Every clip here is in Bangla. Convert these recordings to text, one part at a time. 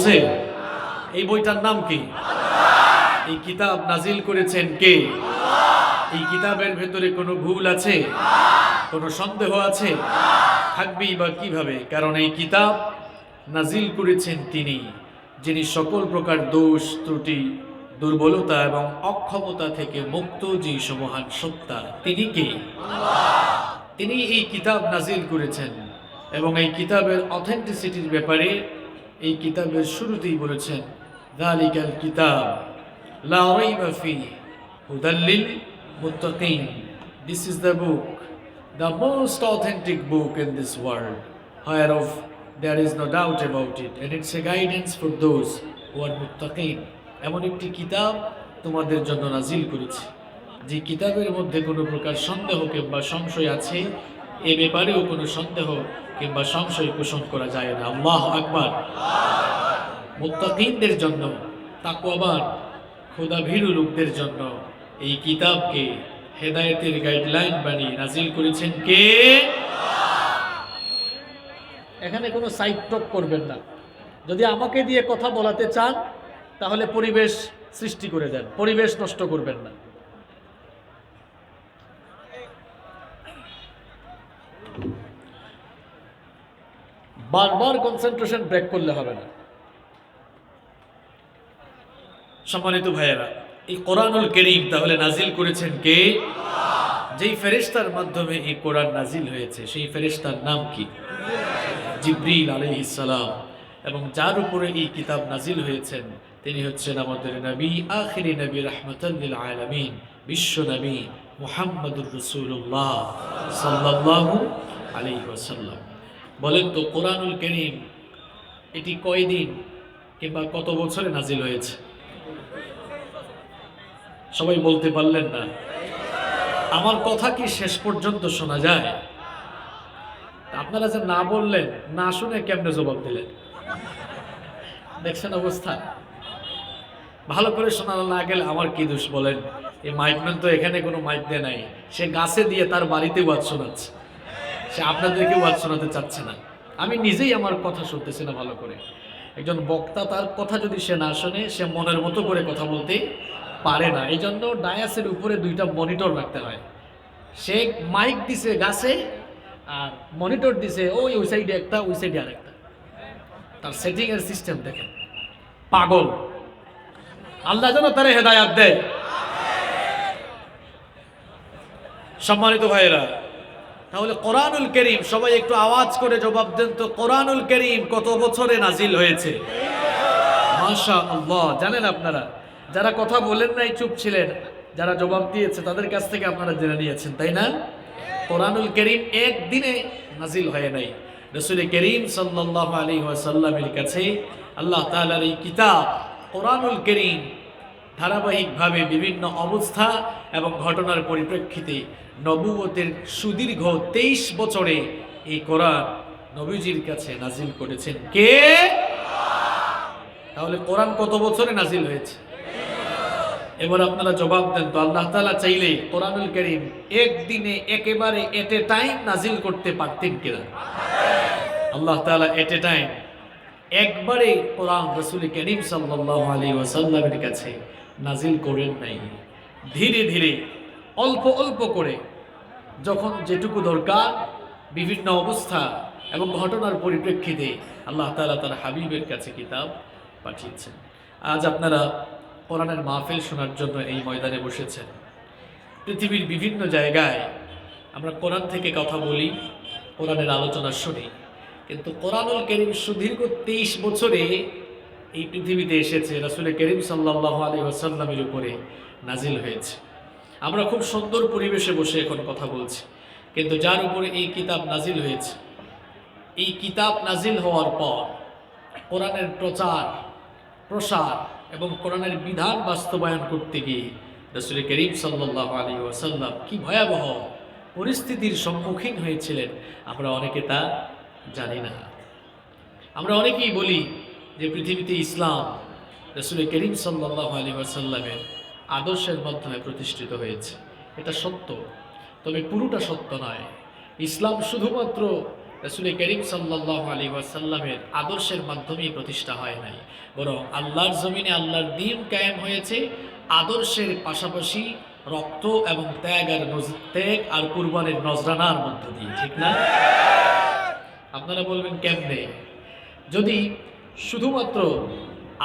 বলছে? এই বইটার নাম কি? এই কিতাব নাজিল করেছেন কে? এই কিতাবের ভেতরে কোনো ভুল আছে? কোনো সন্দেহ আছে? থাকবেই বা কিভাবে? কারণ এই কিতাব নাজিল করেছেন তিনি, যিনি সকল প্রকার দোষ ত্রুটি দুর্বলতা এবং অক্ষমতা থেকে মুক্ত, যেই সমহান সত্তা। তিনি কে? তিনি এই কিতাব নাজিল করেছেন এবং এই কিতাবের অথেন্টিসিটির ব্যাপারে এই কিতাবের শুরুতেই বলেছেন, যালিকাল কিতাব লা রাইবা ফীহি হুদাল লিল মুত্তাকিন। This is the book, the most authentic book in this world, whereof there is no doubt about it, and it's a guidance for those who are muttaqin. এমন একটি কিতাব তোমাদের জন্য নাজিল করেছি, যে কিতাবের মধ্যে কোনো প্রকার সন্দেহ কিংবা সংশয় আছে, এ ব্যাপারেও কোনো সন্দেহ কিংবা সংশয় পোষণ করা যায় না। আল্লাহু আকবার। মুত্তাকিনদের জন্য, তাকওয়াবান খোদাভীরু লোকদের জন্য এই কিতাবকে হেদায়েতের গাইডলাইন বানিয়ে নাজিল করেছেন কে? এখানে কোনো সাইড টক করবেন না। যদি আমাকে দিয়ে কথা বলাতে চান তাহলে পরিবেশ সৃষ্টি করে দেন, পরিবেশ নষ্ট করবেন না। বারবার কনসেন্ট্রেশন ব্রেক করলে হবে না। সম্মানিত ভাইয়েরা, এই কোরআনুল কারীম তাহলে নাজিল করেছেন কে? যেই ফেরেশতার মাধ্যমে এই কোরআন নাজিল হয়েছে, সেই ফেরেশতার নাম কি? জিবরিল আলাইহিস সালাম। এবং যার উপরে এই কিতাব নাজিল হয়েছেন তিনি হচ্ছেন আমাদের নবী, আখিরি নবী, রাহমাতাল লিল আলামিন, বিশ্ব নবী মুহাম্মদুর রাসূলুল্লাহ সাল্লাল্লাহু আলাইহি ওয়াসাল্লাম। বলেন তো, কোরআনুল কারীম এটি কয়দিন কিংবা কত বছরে নাজিল হয়েছে? সবাই বলতে পারলেন না। আমার কথা কি শেষ পর্যন্ত শোনা যায়? আপনারা যে না বললেন, না শুনে কেমনে জবাব দিলেন? দেখছেন অবস্থা? ভালো করে শোনা না গেলে আমার কি দোষ বলেন? এই মাইকম্যান তো এখানে কোনো মাইক দেয় নাই, সে গাছে দিয়ে তার বাড়িতে ওয়াজ শোনাচ্ছে, সে আপনাদেরকে ওয়াজ শোনাতে চাচ্ছে না। আমি নিজেই আমার কথা শুনতেছি না ভালো করে। একজন বক্তা তার কথা যদি সে না শোনে, সে মনের মতো করে কথা বলতে পারে না। এই জন্য ডায়াসের উপরে দুইটা মনিটর রাখতে হয়। সে মাইক দিছে গাছে আর মনিটর দিছে ওই সাইডে একটা, ওই সাইডে আর একটা। তার সেটিং এর সিস্টেম দেখেন, পাগল। আল্লাহ যেন তারে হেদায়াত দেয়। সম্মানিত ভাইয়েরা, তাহলে কোরআনুল কারীম, সবাই একটু আওয়াজ করে জবাব দেন তো, কোরআনুল কারীম কত বছরে নাজিল হয়েছে? মাশাআল্লাহ। জানেন আপনারা, যারা কথা বলেন নাই, চুপ ছিলেন, যারা জবাব দিয়েছে তাদের কাছ থেকে আপনারা জেনে নিয়েছেন, তাই না? কোরআনুল কারীম একদিনে নাজিল হয় নাই। রাসূল কারীম সাল্লাল্লাহু আলাইহি ওয়াসাল্লামের কাছে আল্লাহ তাআলার এই কিতাব কোরআনুল কারীম ধারাবাহিকভাবে বিভিন্ন অবস্থা এবং ঘটনার পরিপ্রেক্ষিতে নবুয়তের সুদীর্ঘ 23 বছরে এই কোরআন নবীজির কাছে নাজিল করেছেন কে? তাহলে কোরআন কত বছরে নাজিল হয়েছে? এবার আপনারা জবাব দেন তো, আল্লাহ তাআলা চাইলে কোরআনুল কারীম একদিনে একেবারে এট এ টাইম নাজিল করতে পারতেন কিনা? আল্লাহ তাআলা এট এ টাইম একবারে কোরআন রাসূল কারীম সাল্লাল্লাহু আলাইহি ওয়াসাল্লামের কাছে নাজিল করেন নাই। ধীরে ধীরে, অল্প অল্প করে, যখন যেটুকু দরকার, বিভিন্ন অবস্থা এবং ঘটনার পরিপ্রেক্ষিতে আল্লাহ তাআলা তার হাবিবের কাছে কিতাব পাঠিয়েছেন। আজ আপনারা কোরআনের মাহফিল শোনার জন্য এই ময়দানে বসেছেন। পৃথিবীর বিভিন্ন জায়গায় আমরা কোরআন থেকে কথা বলি, কোরআনের আলোচনা শুনি, কিন্তু কোরআনুল কারীম সুদীর্ঘ 23 বছরে এই পৃথিবীতে এসেছে, রাসূল কারীম সাল্লাল্লাহু আলাইহি ওয়াসাল্লামের উপরে নাজিল হয়েছে। আমরা খুব সুন্দর পরিবেশে বসে এখন কথা বলছি, কিন্তু যার উপরে এই কিতাব নাজিল হয়েছে, এই কিতাব নাজিল হওয়ার পর কোরআনের প্রচার প্রসার এবং কোরআনের বিধান বাস্তবায়ন করতে গিয়ে রাসূল কারীম সাল্লাল্লাহু আলাইহি ওয়াসাল্লাম কি ভয়াবহ পরিস্থিতির সম্মুখীন হয়েছিলেন, আমরা অনেকে তা জানি না। আমরা অনেকেই বলি যে পৃথিবীতে ইসলাম রাসূল কারীম সাল্লাল্লাহু আলাইহি ওয়াসাল্লামের আদর্শের মাধ্যমে প্রতিষ্ঠিত হয়েছে। এটা সত্য, তবে পুরোটা সত্য নয়। ইসলাম শুধুমাত্র রাসূল করিম সাল্লাল্লাহু আলাইহি ওয়াসাল্লামের আদর্শের মাধ্যমেই প্রতিষ্ঠা হয় নাই, বরং আল্লাহর জমিনে আল্লাহর দ্বীন কায়েম হয়েছে আদর্শের পাশাপাশি রক্ত এবং ত্যাগ আর কুরবানির নজরানার মধ্য দিয়ে, ঠিক না? আপনারা বলবেন কেমনে? যদি শুধুমাত্র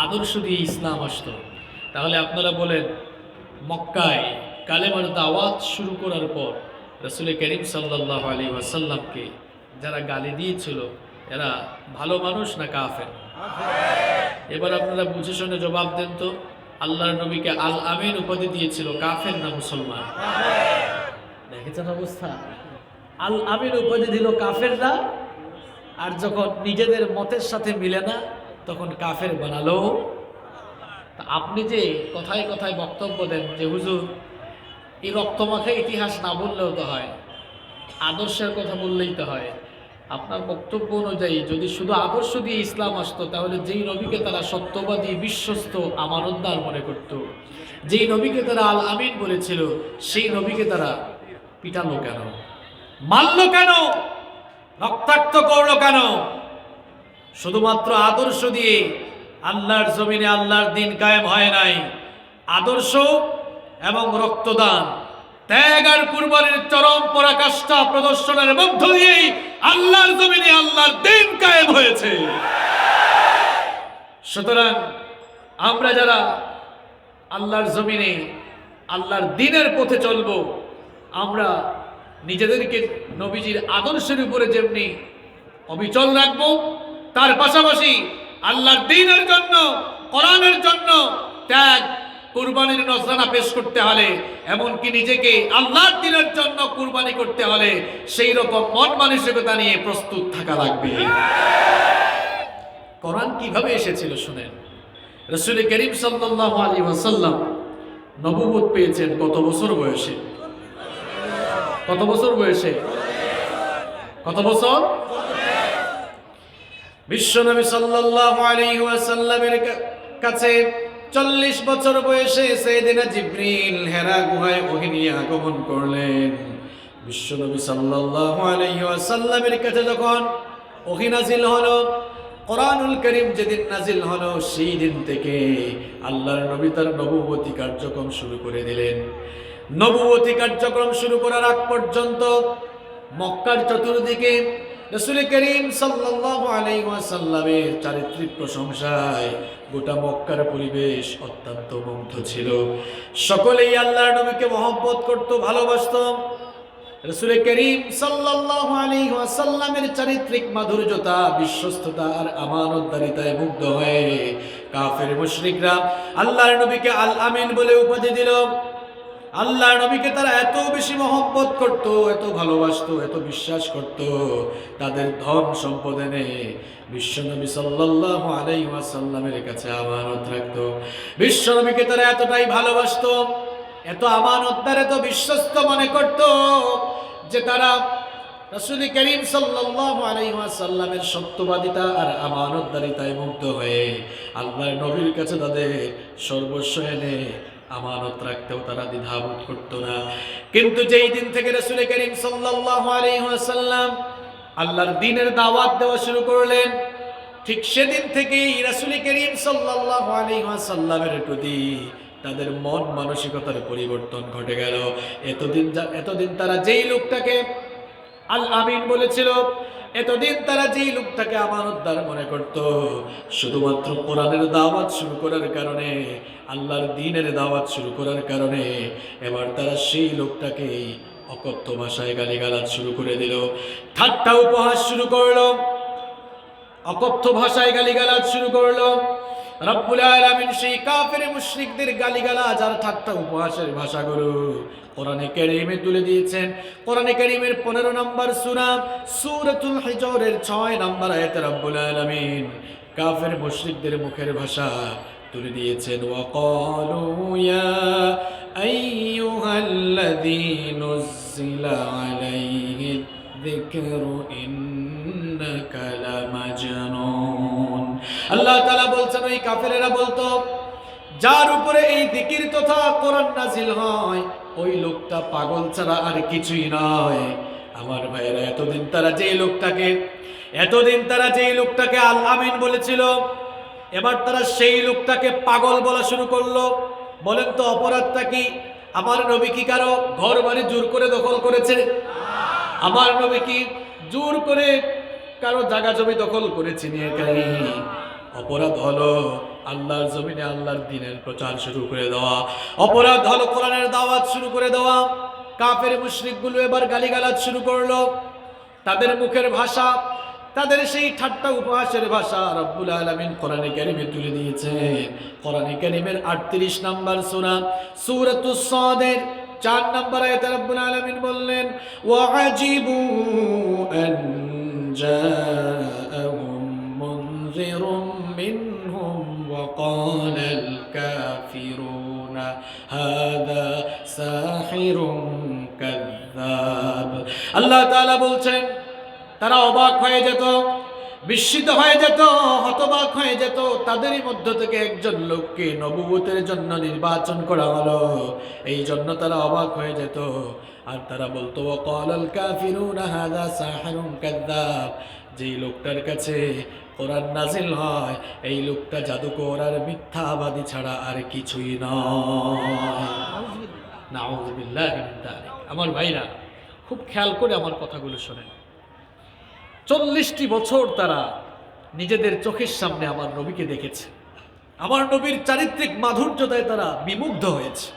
আদর্শ দিয়ে ইসলাম আসতো, তাহলে আপনারা বলেন মক্কায় কালেমার দাওয়াত শুরু করার পর রাসূল করিম সাল্লাল্লাহু আলাইহি ওয়াসাল্লামকে যারা গালি দিয়েছিল এরা ভালো মানুষ না কাফের? এবার আপনারা বুঝে শুনে জবাব দেন তো, আল্লাহর নবীকে আল আমিন উপাধি দিয়েছিল কাফের না মুসলমান? দেখেছেন অবস্থা? আল আমিন উপাধি দিল কাফেররা, আর যখন নিজেদের মতের সাথে মিলে না তখন কাফের বানালো। তা আপনি যে কথায় কথায় বক্তব্য দেন যে হুজুর এই রক্তমাখা ইতিহাস না বললেও তো হয়, আদর্শের কথা বললেই তো হয়, আপনার বক্তব্য অনুযায়ী যদি শুধু আদর্শ দিয়ে ইসলাম আসতো, তাহলে যেই নবীকে তারা সত্যবাদী, বিশ্বস্ত, আমানতদার মনে করত, যেই নবীকে তারা আল আমিন বলেছিল, সেই নবীকে তারা পিটালো কেন, মারলো কেন, রক্তাক্ত করলো কেন? শুধুমাত্র আদর্শ দিয়ে আল্লাহর জমিনে আল্লাহর দ্বীন কায়েম হয় নাই। আদর্শ এবং রক্তদান, ত্যাগ আর কুরবানির চরম পরাকাষ্ঠা প্রদর্শনের মধ্য দিয়েই আল্লাহর জমিনে আল্লাহর দ্বীন কায়েম হয়েছে। সুতরাং আমরা যারা আল্লাহর জমিনে আল্লাহর দ্বীনের পথে চলব, আমরা নিজেদেরকে নবীজির আদর্শের উপরে যেমনি অবিচল রাখবো, তার পাশাপাশি আল্লাহর দ্বীনের জন্য, কোরআনের জন্য ত্যাগ, কুরবানির নজরানা পেশ করতে হলে, এমনকি নিজেকে আল্লাহর দ্বীনের জন্য কুরবানি করতে হলে সেই রকম মন মানসিকতা নিয়ে প্রস্তুত থাকা লাগবে। কোরআন কিভাবে এসেছিল শুনেন। রাসূল করিম সাল্লাল্লাহু আলাইহি ওয়াসাল্লাম নবুয়ত পেয়েছেন কত বছর বয়সে? কত বছর বয়সে? কত বছর? বিশ্বনবী সাল্লাল্লাহু আলাইহি ওয়াসাল্লামের কাছে 40 বছর বয়সে সাইয়েদনা জিবরিল হেরা গুহায় ওহী নিয়ে আগমন করলেন। বিশ্বনবী সাল্লাল্লাহু আলাইহি ওয়াসাল্লামের কাছে যখন ওহী নাজিল হলো, কোরআনুল কারীম যেদিন নাজিল হলো, সেই দিন থেকে আল্লাহর নবী তার নবুয়তি কার্যক্রম শুরু করে দিলেন। নবুয়তি কার্যক্রম শুরু করার আগ পর্যন্ত মক্কার চতুর্দিকে রাসূল করিম সাল্লাল্লাহু আলাইহি ওয়াসাল্লামের চারিত্রিক প্রশংসায় গোটা মক্কার পরিবেশ অত্যন্ত মুগ্ধ ছিল। সকলেই আল্লাহর নবীকে মহব্বত করত, ভালোবাসত। রাসূল করিম সাল্লাল্লাহু আলাইহি ওয়াসাল্লামের চারিত্রিক মাধুর্যতা, বিশ্বস্ততা আর আমানতদারিতায় মুগ্ধ হয়ে কাফের মুশরিকরা আল্লাহর নবীকে আল আমিন বলে উপাধি দিল। আল্লাহর নবীকে তারা এত বেশি মহব্বত করত, এত ভালোবাসতো, এত বিশ্বাস করত, তাদের ধন সম্পদ এনে বিশ্বনবী সাল্লাল্লাহু আলাইহি ওয়াসাল্লামের কাছে আমানত রাখত। বিশ্বনবীকে তারা এতটাই ভালোবাসতো, এত আমানতদার, এত বিশ্বস্ত মনে করত যে তারা রাসূল করিম সাল্লাল্লাহু আলাইহি ওয়াসাল্লামের সত্যবাদিতা আর আমানতদারিতায় মুগ্ধ হয়ে আল্লাহর নবীর কাছে তাদের সর্বস্ব এনে আমানত রাখতেও তারা দ্বিধাবোধ করতো না। কিন্তু যেই দিন থেকে রাসূল করিম সাল্লাল্লাহু আলাইহি ওয়াসাল্লাম আল্লাহর দ্বীনের দাওয়াত দেওয়া শুরু করলেন, ঠিক সেদিন থেকেই রাসূল করিম সাল্লাল্লাহু আলাইহি ওয়াসাল্লামের প্রতি তাদের মন মানসিকতার পরিবর্তন ঘটে গেল। এতদিন তারা যেই লোকটাকে আল আমিন বলেছিল, এতদিন তারা যেই লোকটাকে আমানতদার মনে করত, শুধুমাত্র কোরআনের দাওয়াত শুরু করার কারণে, আল্লাহর দ্বীনের দাওয়াত শুরু করার কারণে এবার তারা সেই লোকটাকে অকথ্য ভাষায় গালিগালাজ শুরু করে দিল, ঠাট্টা উপহাস শুরু করলো, অকথ্য ভাষায় গালিগালাজ শুরু করলো। রব্বুল আলামিন সেই কাফের মুশরিকদের গালিগালাজ আর ঠাট্টা উপহাসের ভাষাগুলো কোরআনে কারীমে তুলে দিয়েছেন। কোরআনে কারীমের 15 নম্বর সূরা সূরাতুল হিজরের 6 নম্বর আয়াতে রব্বুল আলামিন কাফের মুশরিকদের মুখের ভাষা তুলে দিয়েছেন। ওয়াকালু ইয়া আইয়ুহাল্লাযী নুজ্জিলা আলাইহি যিকরু ইন্নাকা লামাজনুন। আল্লাহ তাআলা বলছেন, ওই কাফেরেরা বলতো, যার উপরে এই জিকির তথা কোরআন নাজিল হয় ওই লোকটা পাগল ছাড়া আর কিছুই নয়। আমার ভাইয়েরা, এতদিন তারা যেই লোকটাকে আল আমিন বলেছিল, এবার তারা সেই লোকটাকে পাগল বলা শুরু করলো। বলেন তো অপরাধটা কি? আমার নবী কি কারো ঘর বাড়ি জোর করে দখল করেছে? আমার নবী কি জোর করে কারো জায়গা জমি দখল করেছে? নিয়ে অপরাধ হলো আল্লাহর জমিনে আল্লাহর দ্বীনের প্রচার শুরু করে দেওয়া। অপরাধ হলো কোরআনের দাওয়াত শুরু করে দেওয়া। কাফের মুশরিকগুলো এবার গালিগালাজ শুরু করলো। তাদের মুখের ভাষা, তাদের সেই ঠাট্টা উপহাসের ভাষা রব্বুল আলামিন কোরআনে কারিমে তুলে দিয়েছে। কোরআনে কারিমের 38 নম্বর সূরা সূরাতুস সাদের 4 নম্বর আয়াতে রব্বুল আলামিন বললেন, ওয়াজিবু আন জাআহুম মুনযিরুম মিনহুম ওয়া ক্বালাল কাফিরুনা হাযা সাহিরুন কাযযাব। আল্লাহ তাআলা বলছেন, তারা অবাক হয়ে যেত, বিস্মিত হয়ে যেত, হতবাক হয়ে যেত। তাদেরই মধ্য থেকে একজন লোককে নবুয়তের জন্য নির্বাচন করা হলো, এই জন্য তারা অবাক হয়ে যেত। আর তারা বলতো, ওয়াকালাল কাফিরুনা হাযা সাহিরুন কাযযাব, যেই লোকটার কাছে কোরআন নাজিল হয় এই লোকটা জাদুকর আর মিথ্যাবাদী ছাড়া আর কিছুই নয়। নাউযুবিল্লাহি মিন যালিক। আমার ভাইরা, খুব খেয়াল করে আমার কথাগুলো শোনেন। 40টি বছর তারা নিজেদের চোখের সামনে আমার নবীকে দেখেছে। আমার নবীর চারিত্রিক মাধুর্যতায় তারা বিমুগ্ধ হয়েছে।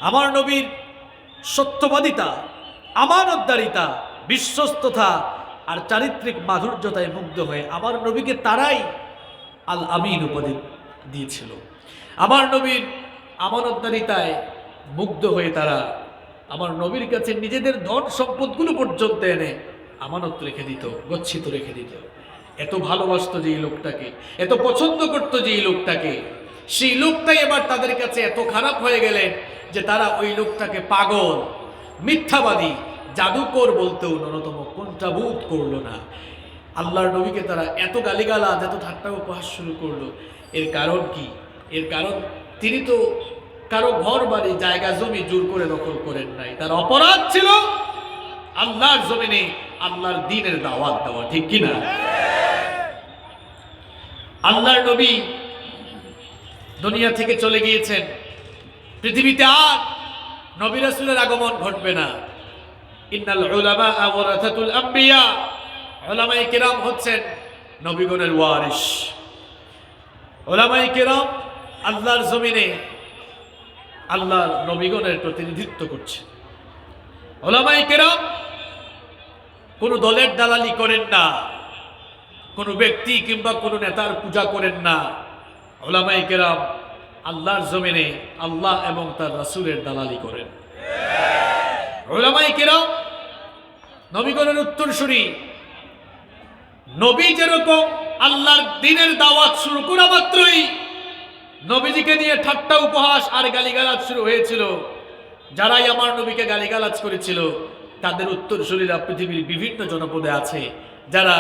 আমার নবীর সত্যবাদিতা, আমানতদারিতা, বিশ্বস্ততা আর চারিত্রিক মাধুর্যতায় মুগ্ধ হয়ে আমার নবীকে তারাই আল আমিন উপাধি দিয়েছিল। আমার নবীর আমানতদারিতায় মুগ্ধ হয়ে তারা আমার নবীর কাছে নিজেদের ধন সম্পদগুলো পর্যন্ত এনে আমানত রেখে দিত, গচ্ছিত রেখে দিত। এত ভালোবাসতো যে লোকটাকে, এত পছন্দ করতো যে লোকটাকে, সেই লোকটাই এবার তাদের কাছে এত খারাপ হয়ে গেলেন যে তারা ওই লোকটাকে পাগল, মিথ্যাবাদী, জাদুকর বলতেও ন্যূনতম কুণ্ঠাবোধ করলো না। আল্লাহর নবীকে তারা এত গালিগালাজ, এত ঠাট্টা উপহাস শুরু করলো। এর কারণ কি? এর কারণ তিনি তো কারো ঘর বাড়ি জায়গা জমি জোর করে দখল করেন নাই। তার অপরাধ ছিল আল্লাহর জমিনে আল্লাহর দ্বীনের দাওয়াত দেওয়া, ঠিক কিনা? আল্লাহর নবী দুনিয়া থেকে চলে গিয়েছেন, পৃথিবীতে আর নবী রাসূলের আগমন ঘটবে না। ইন্নাল উলামা ওয়ারাসাতুল আম্বিয়া, উলামায়ে কিরাম হচ্ছেন নবীগণের ওয়ারিস। উলামায়ে কিরাম আল্লাহর জমিনে আল্লাহর নবীগণের প্রতিনিধিত্ব করছে। উলামায়ে কিরাম কোনো দলের দালালি করেন না, কোনো ব্যক্তি কিংবা কোনো নেতার পূজা করেন না। উলামায়ে কেরাম আল্লাহর জমিনে আল্লাহ এবং তার রাসূলের দালালি করেন। উলামায়ে কেরাম নবীগণের উত্তরসূরি। নবী যেরকম আল্লাহর দ্বীনের দাওয়াত শুরু করা মাত্রই নবীজিকে নিয়ে ঠাট্টা উপহাস আর গালিগালাজ শুরু হয়েছিল। যারাই আমার নবীকে গালিগালাজ করেছিল তাদের উত্তরসূরিরা পৃথিবীর বিভিন্ন জনপদে আছে, যারা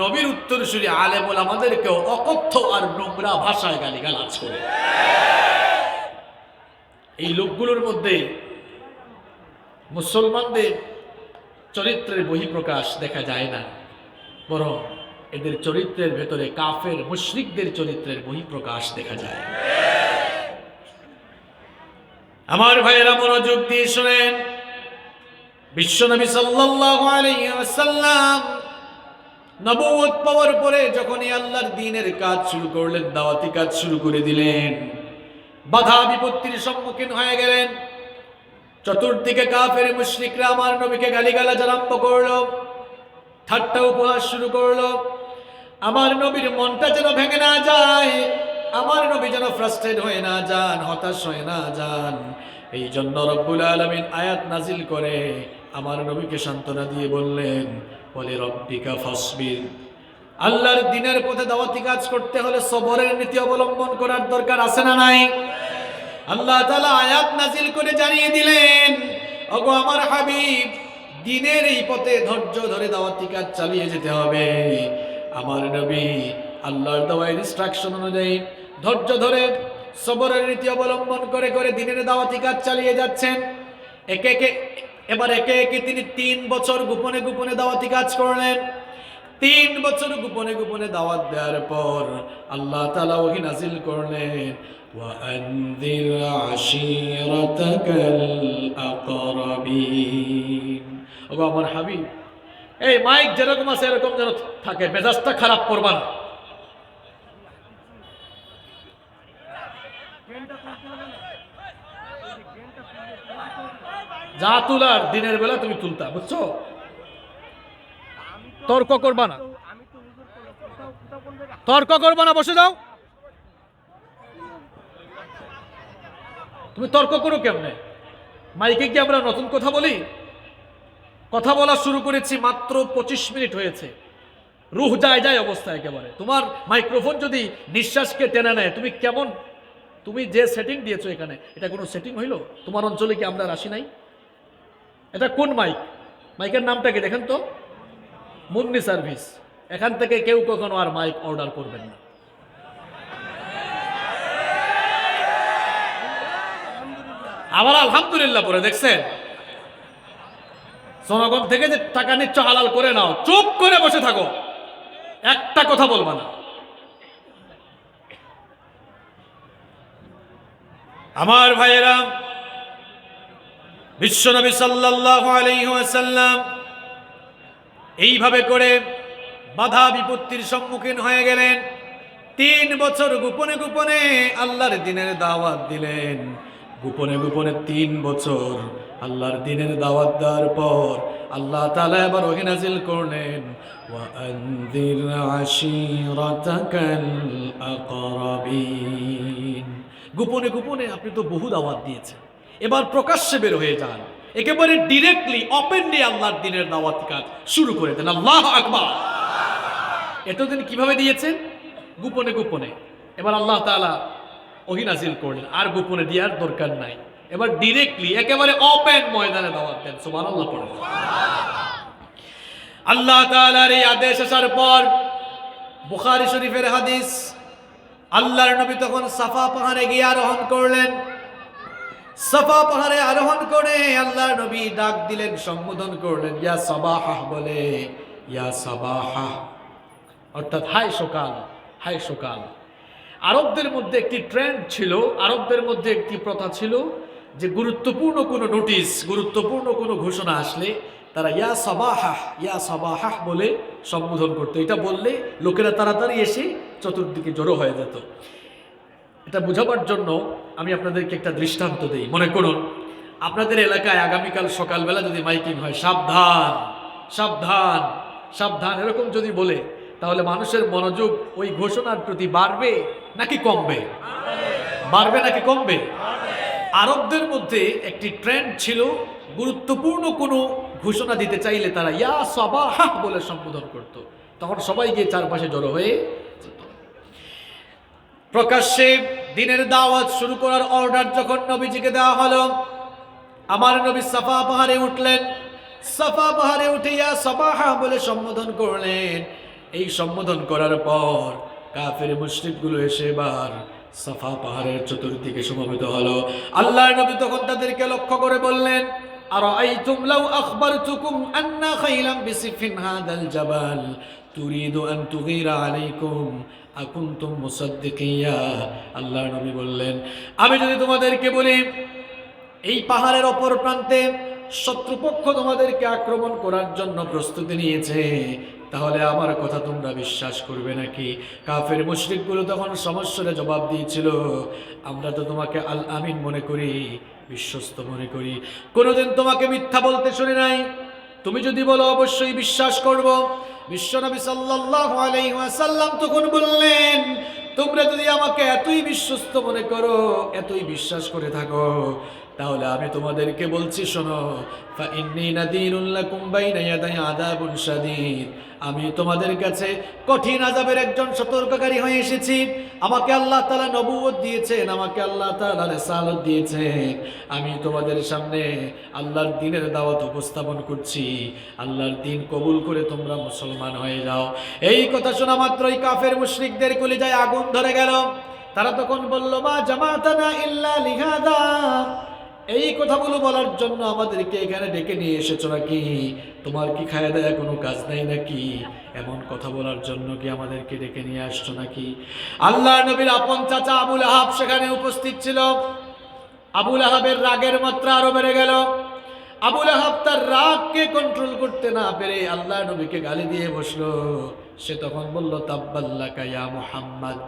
নবীর উত্তরসূরি আলেম ওলামাদেরকেও অকথ্য আর নোংরা ভাষায় গালিগালাজ করে। এই লোকগুলোর মধ্যে মুসলমানদের চরিত্রের বহিঃপ্রকাশ দেখা যায় না, বরং এদের চরিত্রের ভেতরে কাফের মুশরিকদের চরিত্রের বহিঃপ্রকাশ দেখা যায়। আমার ভাইয়েরা মনোযোগ দিয়ে শুনেন, বিশ্বনবী সাল্লাল্লাহু আলাইহি ওয়াসাল্লাম নবুয়ত পাওয়ার পরে যখনই আল্লাহর দ্বীনের কাজ শুরু করলেন, দাওয়াতি কাজ শুরু করে দিলেন, বাধা বিপত্তির সম্মুখীন হয়ে গেলেন। চতুর্দিকে কাফের মুশরিকরা আমার নবীকে গালিগালাজ আরম্ভ করলো, ঠাট্টা উপহাস শুরু করলো। আমার নবীর মনটা যেন ভেঙে না যায়, আমার নবী যেন ফ্রাস্ট্রেট হয়ে না যান, হতাশ হয়ে না যান। এই জন্য রব্বুল আলামিন আয়াত নাজিল করে আমার নবীকে সান্ত্বনা দিয়ে বললেন, ওয়ালি রব্বিকা ফাসবির। আল্লাহর দ্বীনের পথে দাওয়াতি কাজ করতে হলে সবরের নীতি অবলম্বন করার দরকার আছে না নাই? আল্লাহ তাআলা আয়াত নাজিল করে জানিয়ে দিলেন, ওগো আমার হাবিব, দ্বীনের এই পথে ধৈর্য ধরে দাওয়াতি কাজ চালিয়ে যেতে হবে। আমার নবী আল্লাহর দেওয়া ইনস্ট্রাকশন অনুযায়ী ধৈর্য ধরে সবরের নীতি অবলম্বন করে করে দ্বীনের দাওয়াতি কাজ চালিয়ে যাচ্ছেন। একে একে এবার একে একে তিনি 3 বছর গোপনে গোপনে দাওয়াতি কাজ করলেন। 3 বছর গোপনে গোপনে দাওয়াত দেওয়ার পর আল্লাহ তাআলা ওহী নাজিল করলেন, ওয়াআনযির আশীরাতাকাল আকরাবিন। ওগো আমার হাবিব, এই মাইক যেরকম আছে এরকম যেন থাকে, মেজাজটা খারাপ করবা না। যা তুলার দিনের বেলা তুমি তুলতা, বুঝছো? তর্ক করবা না, তর্ক করবা না, বসে যাও। তুমি তর্ক করো কেমনে? মাইকে কি আমরা নতুন কথা বলি? কথা বলা শুরু করেছি মাত্র 25 মিনিট হয়েছে, রুহ যায় যায় অবস্থা একেবারে। তোমার মাইক্রোফোন যদি নিঃশ্বাসকে টেনে নেয়, তুমি কেমন? তুমি যে সেটিং দিয়েছো এখানে, এটা কোনো সেটিং হইল? তোমার অঞ্চলে কি আমরা রাশি নাই? এটা কোন মাইক? মাইকের নামটা কি দেখেন তো, মুন্নি সার্ভিস। এখান থেকে কেউ কখনো আর মাইক অর্ডার করবেন না। আবার আলহামদুলিল্লাহ পরে দেখছেন, জনগণ থেকে যে টাকা নিচ্ছ হালাল করে নাও, চুপ করে বসে থাকো, একটা কথা বলবা না। আমার ভাইয়েরা, বিশ্বনবী সাল্লাল্লাহু আলাইহি ওয়াসাল্লাম এইভাবে করে বাধা বিপত্তির সম্মুখীন হয়ে গেলেন। 3 বছর গোপনে গোপনে আল্লাহর দ্বীনের দাওয়াত দিলেন। গোপনে গোপনে 3 বছর আল্লাহর দ্বীনের দাওয়াত দেওয়ার পর আল্লাহ তাআলা এবার ওহী নাজিল করলেন, ওয়াআনযির আশীরাতাকাল আকরাবিন। গোপনে গোপনে আপনি তো বহু দাওয়াত দিয়েছেন, এবার প্রকাশ্যে বের হয়ে যান, একেবারে ডিরেক্টলি ওপেনলি আল্লাহর দ্বীনের দাওয়াত কাজ শুরু করে দেন। আল্লাহু আকবার। এতদিন কিভাবে দিয়েছেন? গোপনে গোপনে। এবার আল্লাহ তাআলা ওহী নাজিল করলেন, আর গোপনে দেওয়ার দরকার নাই, এবার ডিরেক্টলি একেবারে ওপেন ময়দানে দাওয়াত দেন। সুবহানাল্লাহ পড়েন। আল্লাহ তাআলার এই আদেশ আসার পর, বুখারী শরীফের হাদিস, আল্লাহর নবী তখন সাফা পাহাড়ে গিয়ে আরোহণ করলেন। সাফা পাহাড়ে আরোহণ করে আল্লাহর নবী ডাক দিলেন, সম্বোধন করলেন, ইয়া সাবাহা বলে, ইয়া সাবাহা, অর্থাৎ হাই সকাল, হাই সকাল। আরবদের মধ্যে একটি ট্রেন্ড ছিল, আরবদের মধ্যে একটি প্রথা ছিল যে গুরুত্বপূর্ণ কোনো নোটিশ, গুরুত্বপূর্ণ কোনো ঘোষণা আসলে তারা ইয়া সাবাহা বলে সম্বোধন করতো। এটা বললে লোকেরা তাড়াতাড়ি এসে চতুর্দিকে জড়ো হয়ে যেত। এটা বোঝাবার জন্য আমি আপনাদেরকে একটা দৃষ্টান্ত দিই। মনে করুন আপনাদের এলাকায় আগামীকাল সকালবেলা যদি মাইকিং হয়, সাবধান সাবধান সাবধান এরকম যদি বলে, তাহলে মানুষের মনোযোগ ওই ঘোষণার প্রতি বাড়বে নাকি কমবে? বাড়বে নাকি কমবে? আরবদের মধ্যে একটি ট্রেন্ড ছিল, গুরুত্বপূর্ণ কোনো ঘোষণা দিতে চাইলে তারা ইয়া সাবাহা বলে সম্বোধন করত। তখন সবাই গিয়ে চারপাশে জড়ো হয়ে যেত। প্রকাশ্যে দ্বীনের দাওয়াত শুরু করার অর্ডার যখন নবীজিকে দেওয়া হলো, আমার নবী সাফা পাহাড়ে উঠলেন। সাফা পাহাড়ে উঠে ইয়া সাবাহা বলে সম্বোধন করলেন। এই সম্বোধন করার পর কাফের মুশরিকগুলো এসে এবার সাফা পাহাড়ের চতুর্দিকে সমবেত হলো। আল্লাহর নবী তখন তাদেরকে লক্ষ্য করে বললেন, আরাআইতুম লাউ আখবারতুকুম আন্না খাইলাম বিসিফিন হাদাল জাবাল তুরিদু আন তুগীরা আলাইকুম আকুনতুম মুসাদ্দিকিয়া। আল্লাহর নবী বললেন, আমি যদি তোমাদেরকে বলি এই পাহাড়ের অপর প্রান্তে শত্রুপক্ষ তোমাদেরকে আক্রমণ করার জন্য প্রস্তুতি নিয়েছে, তাহলে আমার কথা তোমরা বিশ্বাস করবে নাকি? কাফের মুশরিকগুলো তখন সমস্যারে জবাব দিয়েছিল, আমরা তো তোমাকে আল আমিন মনে করি, বিশ্বস্ত মনে করি, কোনোদিন তোমাকে মিথ্যা বলতে শুনি নাই, তুমি যদি বলো অবশ্যই বিশ্বাস করব। বিশ্বনবী সাল্লাল্লাহু আলাইহি ওয়াসাল্লাম তখন বললেন, তোমরা যদি আমাকে এতই বিশ্বস্ত মনে করো, এতই বিশ্বাস করে থাকো, তাহলে আমি তোমাদেরকে বলছি, শোনো, ফাইন্নী নাযীরুল লাকুম বাইনা ইয়াদাই আযাবুন শাদীদ, আমি তোমাদের কাছে কঠিন আযাবের একজন সতর্ককারী হয়ে এসেছি। আমাকে আল্লাহ তাআলা নবুয়ত দিয়েছেন, আমাকে আল্লাহ তাআলা রিসালাত দিয়েছেন, আমি তোমাদের সামনে আল্লাহর দ্বীনের দাওয়াত উপস্থাপন করছি, আল্লাহর দ্বীন কবুল করে তোমরা মুসলমান হয়ে যাও। এই কথা শোনা মাত্রই কাফের মুশরিকদের কলিজায় আগুন ধরে গেল। তারা তখন বলল, মা জামাতানা ইল্লা লিহাদা, এই কথাগুলো বলার জন্য আমাদেরকে এখানে ডেকে নিয়ে এসেছো নাকি? তোমার কি খায়া দেয়া কোনো কাজ নাই নাকি? এমন কথা বলার জন্য কি আমাদেরকে ডেকে নিয়ে আসছো নাকি? আল্লাহ নবীর আপন চাচা আবুল আহাব সেখানে উপস্থিত ছিল। আবুল আহাবের রাগের মাত্রা আরো বেড়ে গেল। আবুল আহাব তার রাগকে কন্ট্রোল করতে না পেরে আল্লাহ নবীকে গালি দিয়ে বসলো। সে তখন বলল, তাব্বাল্লাকা ইয়া মুহাম্মদ,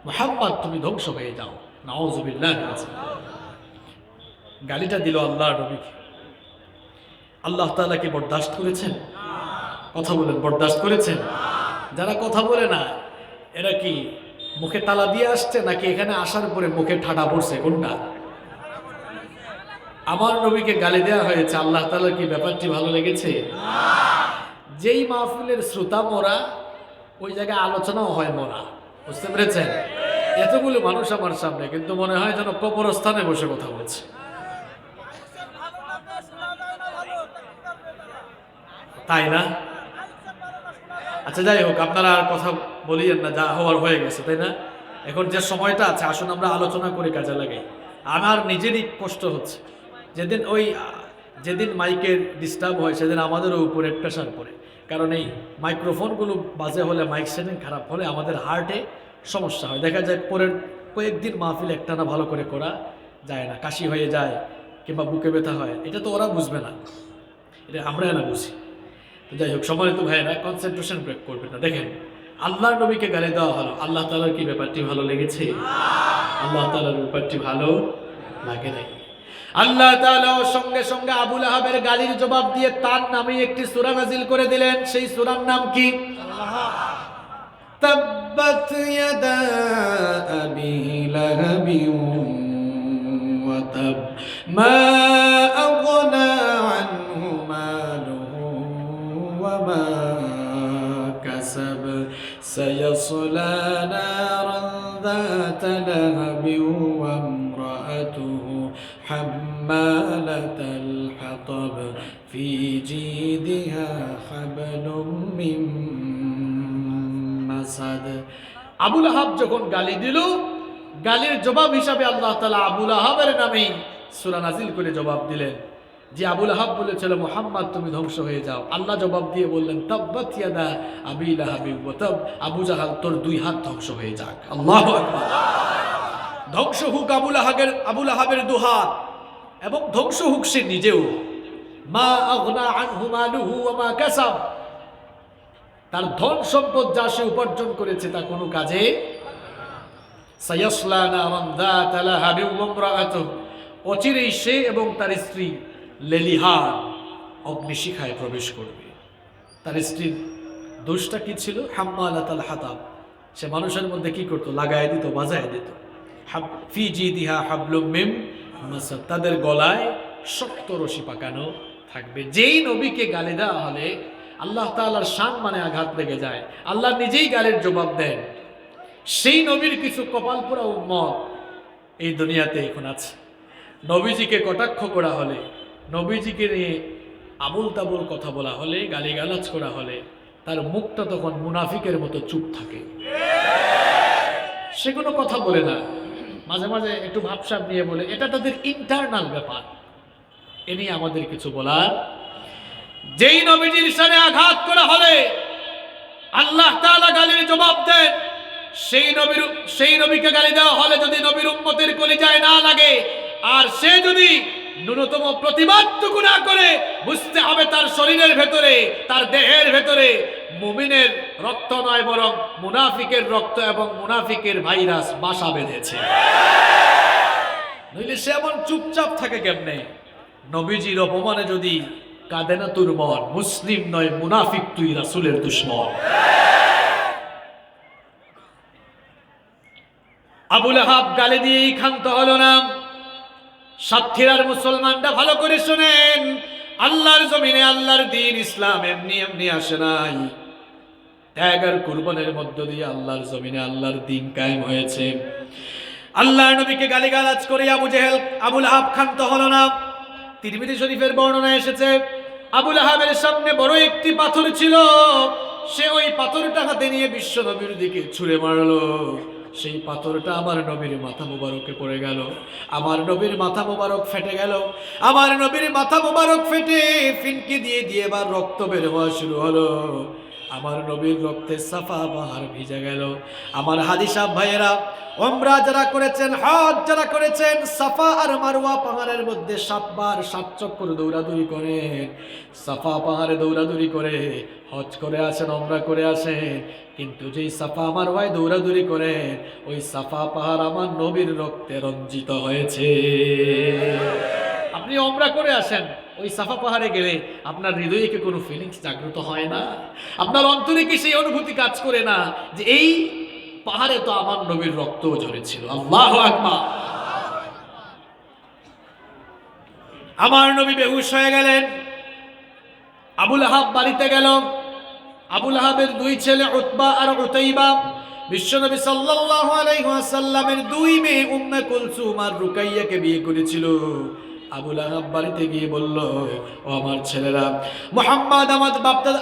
মুহাম্মদ তুমি ধ্বংস হয়ে যাও। নাউযুবিল্লাহ। গালিটা দিল আল্লাহ নবীকে। আল্লাহ তাআলা কি বরদাস্ত করেছেন? কথা বলেন, বরদাস্ত করেছেন? যারা কথা বলে না এরা কি মুখে তালা দিয়ে আসছে নাকি এখানে আসার পরে মুখে ঠাডা পড়ছে? কোনটা? আমার নবীকে গালি দেওয়া হয়েছে, আল্লাহ তাআলা কি ব্যাপারটি ভালো লেগেছে? যেই মাহফিলের শ্রোতা মোরা, ওই জায়গায় আলোচনাও হয় মোরা। বুঝতে পেরেছেন? এতগুলো মানুষ আমার সামনে, কিন্তু মনে হয় যেন কবরস্থানে বসে কথা বলছে। তাই না? আচ্ছা যাই হোক, আপনারা আর কথা বলিয়েন না, যা হওয়ার হয়ে গেছে, তাই না? এখন যে সময়টা আছে আসুন আমরা আলোচনা করে কাজে লাগাই। আমার নিজেরই কষ্ট হচ্ছে, যেদিন মাইকের ডিস্টার্ব হয় সেদিন আমাদেরও উপরে প্রেশার পড়ে। কারণ এই মাইক্রোফোনগুলো বাজে হলে, মাইক সেটিং খারাপ হলে আমাদের হার্টে সমস্যা হয়। দেখা যায় পরের কয়েকদিন মাহফিল একটানা ভালো করে করা যায় না, কাশি হয়ে যায় কিংবা বুকে ব্যথা হয়। এটা তো ওরা বুঝবে না, এটা আমরা না বুঝি। যাই হোক, সম্মানিত ভাইয়েরা, কনসেন্ট্রেশন ব্রেক করবেন না। দেখেন, আল্লাহর নবীকে গালি দেওয়া হলো, আল্লাহ তাআলার কি ব্যাপারটি ভালো লেগেছে? আল্লাহ তাআলার ব্যাপারটি ভালো লাগে নাই। আল্লাহ তাআলা সঙ্গে সঙ্গে আবুল আহাবের গালির জবাব দিয়ে তার নামে একটি সূরা নাজিল করে দিলেন। সেই সূরার নাম কি? তাব্বাত ইয়াদা আবি লাহাবিন ওয়া তাব মা আগনা আনহু মালুহু ওয়া মা কাসাব সায়াসলা নারান যাতা লাহাবিন ওয়া ইমরাআতুহু হাম্মালাতাল হাতাব ফি জিদিহা হাবলুম মিন মাসাদ। আবুল আহাব যখন গালি দিল, গালির জবাব হিসাবে আল্লাহ তাআলা আবুল আহাবের নামেই সূরা নাজিল করে জবাব দিলেন। যে আবুল আহাব বলেছিল, মুহাম্মদ তুমি ধ্বংস হয়ে যাও, আল্লাহ জবাব দিয়ে বললেন, তাব্বাত ইয়াদা আবি লাহাবিন ওয়া তাব, আবু জাহাল তোর দুই হাত ধ্বংস হয়ে যাক। আল্লাহু আকবার। ধ্বংস হোক আবুল আহাবের দুহাত, এবং ধ্বংস হোক সে নিজেও। মা আগনা আনহু মালুহু ওয়া মা কাসাব, তার ধন সম্পদ যা সে উপার্জন করেছে তা কোনো কাজে। সায়াসলা নারান যাতা লাহাবিন ওয়া ইমরাআতুহু, অচিরেই সে এবং তার স্ত্রী লেলিহান অগ্নিশিখায় প্রবেশ করবে। তার স্ত্রীর দোষটা কি ছিল? হাম্মালাতাল হাতাব, সে মানুষের মধ্যে কি করতো? লাগায় দিত, বাজায় দিত। ফি জিদিহা হাবলুম মিন মাসাদ, তাদের গলায় শক্ত রশি পাকানো থাকবে। যেই নবীকে গালি দেওয়া হলে আল্লাহ তাআলার শান মানে আঘাত লেগে যায়, আল্লাহ নিজেই গালির জবাব দেন। সেই নবীর কিছু কপালপোড়া উম্মত এই দুনিয়াতে এখন আছে। নবীজিকে কটাক্ষ করা হলে, নবীজিকে নিয়ে আবুল তাবুল কথা বলা হলে, গালিগালাজ করা হলে, তার মুখটা তখন মুনাফিকের মতো চুপ থাকে, সে কোনো কথা বলে না। মাঝে মাঝে একটু ভাবসাব নিয়ে বলে, এটা তাদের ইন্টারনাল ব্যাপার, এ নিয়ে আমাদের কিছু বলার। যেই নবীজির শানে আঘাত করা হলে আল্লাহ তাআলা গালির জবাব দেন। সেই নবীকে গালি দেওয়া হলে যদি নবীর উম্মতের কলিজায় না লাগে, আর সে যদি ন্যূনতম প্রতিবাদটুকু না করে, বুঝতে হবে তার শরীরের ভেতরে, তার দেহের ভেতরে মুমিনের রক্ত নয়, বরং মুনাফিকের রক্ত এবং মুনাফিকের ভাইরাস বাসা বেঁধেছে। নইলে সে এমন চুপচাপ থাকে কেমনে? নবীজির অপমানে যদি কাঁদে না তোর মন, মুসলিম নয় মুনাফিক তুই, রাসূলের দুশমন। আবুল আহাব গালি দিয়েই ক্ষান্ত হলো না। সাতক্ষীরার মুসলমানরা ভালো করে শোনেন, আল্লাহর জমিনে আল্লাহর দ্বীন ইসলাম এমনি এমনি আসে নাই। ত্যাগ আর কুরবানের মধ্য দিয়ে আল্লাহর জমিনে আল্লাহর দ্বীন কায়েম হয়েছে। আল্লাহর নবীকে গালিগালাজ করে আবুল আহাব ক্ষান্ত হলো না। তিরমিজি শরীফের বর্ণনা এসেছে, আবুল আহাবের সামনে বড় একটি পাথর ছিল, সে ওই পাথরটা হাতে নিয়ে বিশ্ব নবীর দিকে ছুঁড়ে মারলো। সেই পাথরটা আমার নবীর মাথা মুবারকে পড়ে গেল, আমার নবীর মাথা মুবারক ফেটে গেল, আমার নবীর মাথা মুবারক ফেটে ফিনকি দিয়ে দিয়ে এবার রক্ত বের হওয়া শুরু হলো। আমার নবীর রক্তে সাফা পাহাড় ভিজে গেল। আমার হাজী সাহেব ভাইয়েরা, উমরা যারা করেছেন, হজ যারা করেছেন, সাফা আর মারওয়া পাহাড়ের মধ্যে 7 বার 7 চক্কর দৌড়াদৌড়ি করেন, সাফা পাহাড়ে দৌড়াদৌড়ি করে হজ করে আসেন, উমরা করে আসেন, কিন্তু যেই সাফা মারওয়ায় দৌড়াদৌড়ি করে ওই সাফা পাহাড় আমার নবীর রক্তে রঞ্জিত হয়েছে। আপনি উমরা করে আসেন, ওই সাফা পাহাড়ে গেলে আপনার হৃদয়ে কি কোনো ফিলিংস জাগ্রত হয় না? আপনার অন্তরে কি সেই অনুভূতি কাজ করে না যে এই পাহাড়ে তো আমার নবীর রক্ত ঝরেছিল? আল্লাহু আকবার। আমার নবী বেহুশ হয়ে গেলেন। আবুল আহাব বাড়িতে গেল। আবুল আহাবের 2 ছেলে উতবা আর উতাইবা বিশ্বনবী সাল্লাল্লাহু আলাইহি ওয়াসাল্লামের 2 মেয়ে উম্মে কুলসুম আর রুকাইয়াকে বিয়ে করেছিল। আবুল আহাব বাড়িতে গিয়ে বলল, ও আমার ছেলেরা, মুহাম্মদ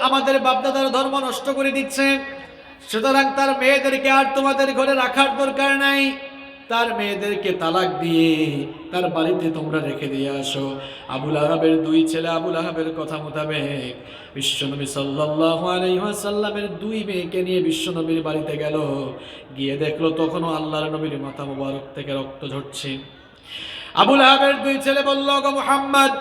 আমাদের বাপদাদার ধর্ম নষ্ট করে দিচ্ছে, সুতরাং তার মেয়েদেরকে আর তোমাদের ঘরে রাখার দরকার নাই, তার মেয়েদেরকে তালাক দিয়ে তার বাড়িতে তোমরা রেখে দিয়ে আসো। আবুল আহাবের 2 ছেলে আবুল আহাবের কথা মোতাবেক বিশ্বনবী সাল্লাল্লাহু আলাইহি ওয়াসাল্লামের 2 মেয়েকে নিয়ে বিশ্বনবীর বাড়িতে গেল। গিয়ে দেখলো তখনও আল্লাহর নবীর মাথা মোবারক থেকে রক্ত ঝরছে। আবুল আহাবের 2 ছেলে বলল, গো মুহাম্মদ,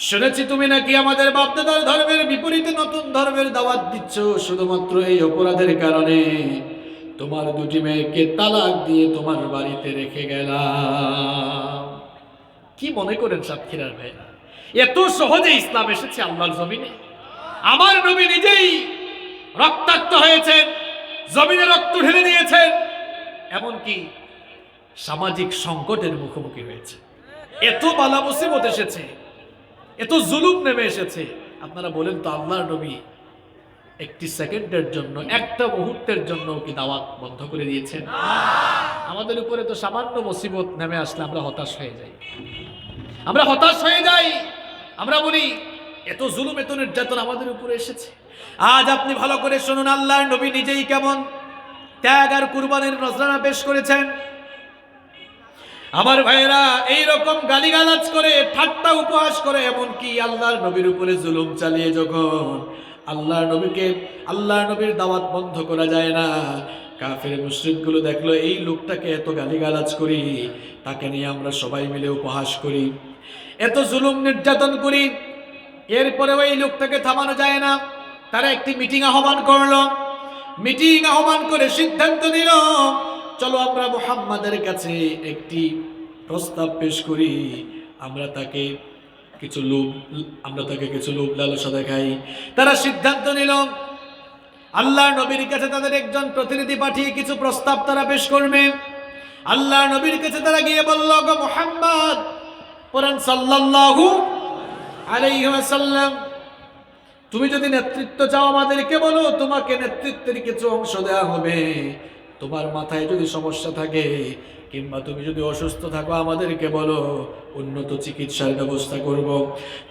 শুনেছি তুমি নাকি আমাদের বাপদাদার ধর্মের বিপরীতে নতুন ধর্মের দাওয়াত দিচ্ছ, শুধুমাত্র এই অপরাধের কারণে তোমার 2টি মেয়েকে তালাক দিয়ে তোমার বাড়িতে রেখে গেলাম। কি মনে করেন সাতক্ষীরার ভাইরা, এত সহজে ইসলাম এসেছে আল্লাহর জমিনে? আমার নবী নিজেই রক্তাক্ত হয়েছেন, জমিনে রক্ত ঢেলে দিয়েছেন, এমনকি সামাজিক সংকটের মুখোমুখি হয়েছে, এত বালা মুসিবত এসেছে, এত জুলুম নেমে এসেছে। আপনারা বলেন তো, আল্লাহর নবী একটি সেকেন্ডের জন্য, একটা মুহূর্তের জন্য কি দাওয়াত বন্ধ করে দিয়েছেন? আমাদের উপরে তো সামান্য মুসিবত নেমে আসলে আমরা হতাশ হয়ে যাই, আমরা বলি এত জুলুম এত নির্যাতন আমাদের উপরে এসেছে। আজ আপনি ভালো করে শুনুন, আল্লাহর নবী নিজেই কেমন ত্যাগ আর কুরবানির নজরানা পেশ করেছেন। আমার ভাইয়েরা, এইরকম গালিগালাজ করে, ঠাট্টা উপহাস করে, এমনকি আল্লাহর নবীর উপরে জুলুম চালিয়ে যখন আল্লাহর নবীর দাওয়াত বন্ধ করা যায় না, কাফের মুশরিকগুলো দেখলো এই লোকটাকে এত গালিগালাজ করি, তাকে নিয়ে আমরা সবাই মিলে উপহাস করি, এত জুলুম নির্যাতন করি, এরপরে ওই লোকটাকে থামানো যায় না। তারা একটি মিটিং আহ্বান করলো। মিটিং আহ্বান করে সিদ্ধান্ত নিল, চলো আমরা মুহাম্মাদের কাছে একটি প্রস্তাব পেশ করি, আমরা তাকে কিছু লোভ লালসা দেখাই। তারা সিদ্ধান্ত নিল আল্লাহর নবীর কাছে তাদের একজন প্রতিনিধি পাঠিয়ে কিছু প্রস্তাব তারা পেশ করবে। আল্লাহর নবীর কাছে তারা গিয়ে বলল, গো মুহাম্মদ, পড়েন সাল্লাল্লাহু আলাইহি ওয়াসাল্লাম, তুমি যদি নেতৃত্ব চাও আমাদেরকে বলো, তোমাকে নেতৃত্বের কিছু অংশ দেওয়া হবে। তোমার মাথায় যদি সমস্যা থাকে কিংবা তুমি যদি অসুস্থ থাকো আমাদেরকে বলো, উন্নত চিকিৎসার ব্যবস্থা করব।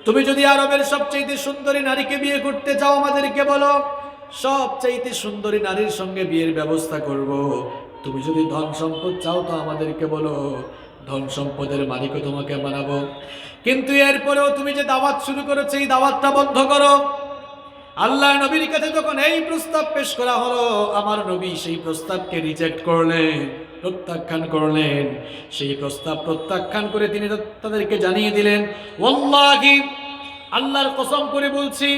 তুমি যদি আরবের সবচেয়ে সুন্দরী নারীকে বিয়ে করতে চাও আমাদেরকে বলো, সবচেয়ে সুন্দরী নারীর সঙ্গে বিয়ের ব্যবস্থা করব। তুমি যদি ধন সম্পদ চাও তো আমাদেরকে বলো, ধন সম্পদের মালিকও তোমাকে বানাবো। কিন্তু এরপরেও তুমি যে দাওয়াত শুরু করেছো এই দাওয়াতটা বন্ধ করো। আল্লাহ নবীর কাছে যখন এই প্রস্তাব পেশ করা হলো, আমার নবী সেই প্রস্তাবকে রিজেক্ট করলেন, প্রত্যাখ্যান করলেন। সেই প্রস্তাব প্রত্যাখ্যান করে তিনি তাদেরকে জানিয়ে দিলেন, ওয়াল্লাহি, আল্লাহর কসম করে বলছি,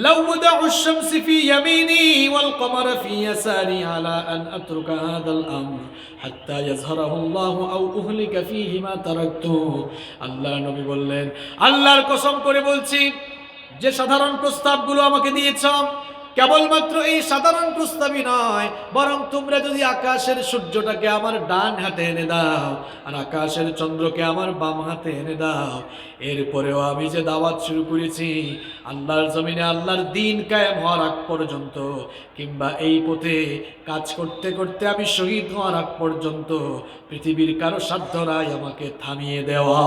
লাউ ওয়াদা'ু আশ-শামসি ফি ইয়ামিনি ওয়াল কমারা ফি ইয়াসারি আলা আন আতরুকা হাদাল আমর হাত্তা ইয়াজহারাহু আল্লাহু আও উহলিকা ফীহি মা তারাকতু। আল্লাহর নবী বললেন, আল্লাহর কসম করে বলছি, যে সাধারণ প্রস্তাবগুলো আমাকে দিয়েছ, কেবলমাত্র এই সাধারণ প্রস্তাবই নয়, বরং তোমরা যদি আকাশের সূর্যটাকে আমার ডান হাতে এনে দাও আর আকাশের চন্দ্রকে আমার বাম হাতে এনে দাও, এরপরেও আমি যে দাওয়াত শুরু করেছি আল্লাহর জমিনে আল্লাহর দ্বীন কায়েম হওয়ার আগ পর্যন্ত, কিংবা এই পথে কাজ করতে করতে আমি শহীদ হওয়ার আগ পর্যন্ত, পৃথিবীর কারো সাধ্য নাই আমাকে থামিয়ে দেওয়া।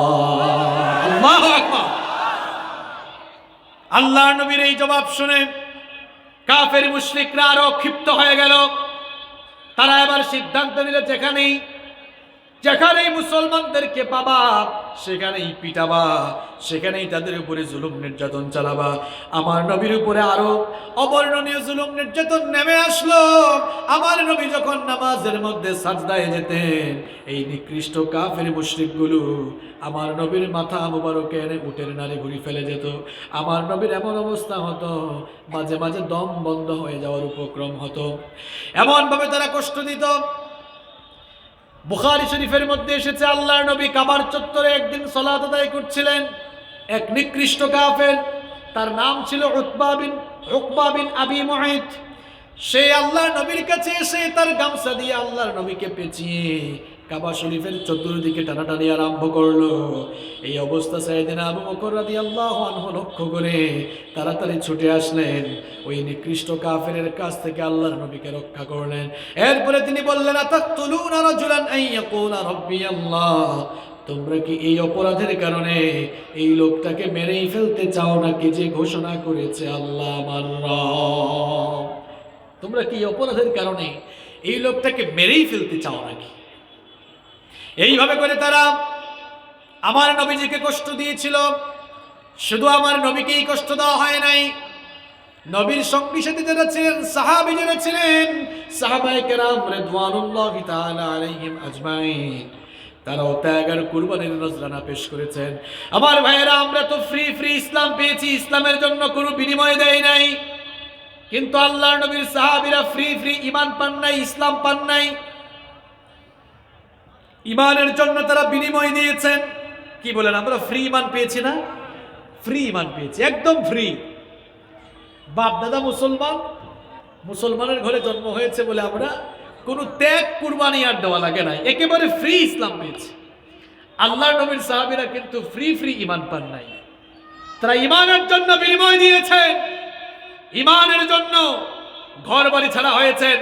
আল্লাহু আকবার। আল্লাহর নবীর এই জবাব শুনে কাফের মুশরিকরা আরো ক্ষিপ্ত হয়ে গেল। তারা এবার সিদ্ধান্ত নিল যেখানেই মুসলমানদেরকে পাবা সেখানেই পিটাবা, সেখানেই তাদের উপরে জুলুম নির্যাতন চালাবা। আমার নবীর উপরে আরো অবর্ণনীয় জুলুম নির্যাতন নেমে আসলো। আমার নবী যখন নামাজের মধ্যে সাজদায় যেতেন, এই নিকৃষ্ট কাফের মুশরিকগুলো আমার নবীর মাথা মুবারকের উটের নাড়ি ঘুরি ফেলে যেত। আমার নবীর এমন অবস্থা হতো, মাঝে মাঝে দম বন্ধ হয়ে যাওয়ার উপক্রম হতো। এমন ভাবে তারা কষ্ট দিত। বুখারী শরীফের মধ্যে এসেছে, আল্লাহর নবী কাবার চত্বরে একদিন সালাত আদায় করছিলেন। এক নিকৃষ্ট কাফের, তার নাম ছিল উকবা বিন আবি মুআইত। সে আল্লাহর নবীর কাছে এসে তার গামছা দিয়ে আল্লাহর নবীকে পেঁচিয়ে কাবা শরীফের চতুর্দিকে টানাটানি আরম্ভ করলো। এই অবস্থা সাইয়েদনা আবু বকর রাদিয়াল্লাহু আনহু লক্ষ্য করে তাড়াতাড়ি ছুটে আসলেন, ওই নিকৃষ্ট কাফেরের কাছ থেকে আল্লাহর নবীকে রক্ষা করলেন। এরপরে তিনি বললেন, আতাকতুলুনা রাজুলান আন ইয়াকুলা রাব্বি আল্লাহ, তোমরা কি এই অপরাধের কারণে এই লোকটাকে মেরেই ফেলতে চাও নাকি যে ঘোষণা করেছে আল্লাহ আমার রব? তোমরা কি এই অপরাধের কারণে এই লোকটাকে মেরেই ফেলতে চাও নাকি? এইভাবে করে তারা আমার নবীজিকে কষ্ট দিয়েছিল। শুধু আমার নবীকেই কষ্ট দেওয়া হয় নাই, নবীর সঙ্গী সাথী যারা ছিলেন, সাহাবী যারা ছিলেন, সাহাবায়ে কেরাম রিদওয়ানুল্লাহি তাআলা আলাইহিম আজমাইন, তারাও ত্যাগ আর কুরবানির নজরানা পেশ করেছেন। আমার ভাইয়েরা, আমরা তো ফ্রি ইসলাম পেয়েছি, ইসলামের জন্য কোনো বিনিময় দেয় নাই। কিন্তু আল্লাহর নবীর সাহাবীরা ফ্রি ঈমান পান নাই, ইসলাম পান নাই। ঈমানের জন্য তারা বিনিময় দিয়েছেন। কি বলেন, আমরা ফ্রি ঈমান পেয়েছি না? ফ্রি ঈমান পেয়েছি, একদম ফ্রি। বাপ দাদা মুসলমানের ঘরে জন্ম হয়েছে বলে আমরা কোনো ত্যাগ কুরবানি আর দেওয়া লাগে না, একেবারে ফ্রি ইসলাম পেয়েছি। আল্লাহর নবীর সাহাবীরা কিন্তু ফ্রি ঈমান পান নাই। তারা ঈমানের জন্য বিনিময় দিয়েছেন, ঈমানের জন্য ঘর বাড়ি ছাড়া হয়েছেন,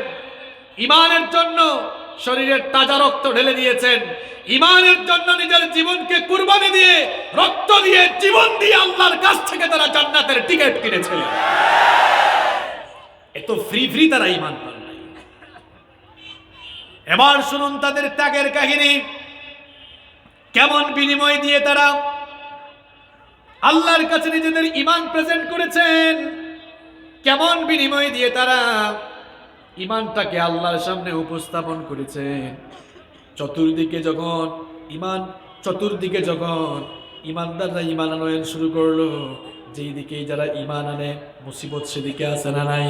ঈমানের জন্য শরীরের তাজা রক্ত ঢেলে দিয়েছেন, ঈমানের জন্য নিজের জীবনকে কুরবানি দিয়ে, রক্ত দিয়ে, জীবন দিয়ে আল্লাহর কাছ থেকে তারা জান্নাতের টিকিট কিনেছিলেন। এত ফ্রি তারা ঈমান পান নাই। এবার শুনুন তাদের ত্যাগের কাহিনী, কেমন বিনিময় দিয়ে তারা আল্লাহর কাছে নিজেদের ঈমান প্রেজেন্ট করেছেন, কেমন বিনিময় দিয়ে তারা ঈমানটাকে আল্লাহর সামনে উপস্থাপন করেছেন। চতুর্দিকে যখন ঈমানদাররা ঈমান আনয়ন শুরু করলো, যেই দিকেই যারা ঈমান আনে মুসিবত সেদিকে আসে না নাই।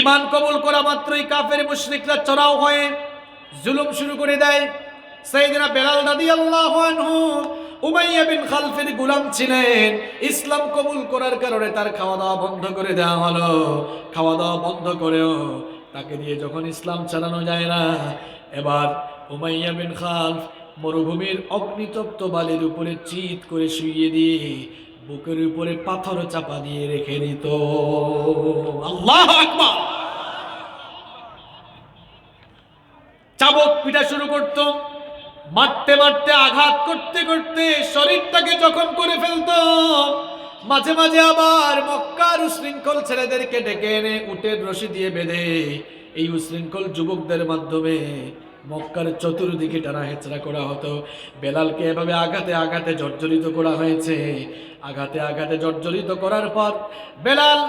ঈমান কবুল করা মাত্রই কাফের মুশরিকরা চড়াও হয়ে জুলুম শুরু করে দেয়। সাইয়েদনা বেলাল রাদিয়াল্লাহু আনহু উমাইয়া বিন খালফের গোলাম ছিলেন। ইসলাম কবুল করার কারণে তার খাওয়া দাওয়া বন্ধ করে দেওয়া হলো। খাওয়া দাওয়া বন্ধ করেও তাকে দিয়ে যখন ইসলাম চালানো যায় না, এবার উমাইয়া বিন খালফ মরুভূমির অগ্নিতপ্ত বালির উপরে চিৎ করে শুইয়ে দিয়ে বুকের উপরে পাথর চাপা দিয়ে রেখে দিত। আল্লাহু আকবার। চাবুক পিটা শুরু করত, মারতে আঘাত করতে শরীরটাকে জখম করে ফেলতো। মাঝে মাঝে আবার মক্কার উশৃঙ্খল ছেলেদেরকে ডেকে এনে উটের রশি দিয়ে বেঁধে এই উশৃঙ্খল যুবকদের মাধ্যমে মক্কার চতুর্দিকে টানা হেঁচড়া করা হতো। বেলালকে এভাবে আঘাতে জর্জরিত করা হয়েছে। আঘাতে জর্জরিত করার পর বেলাল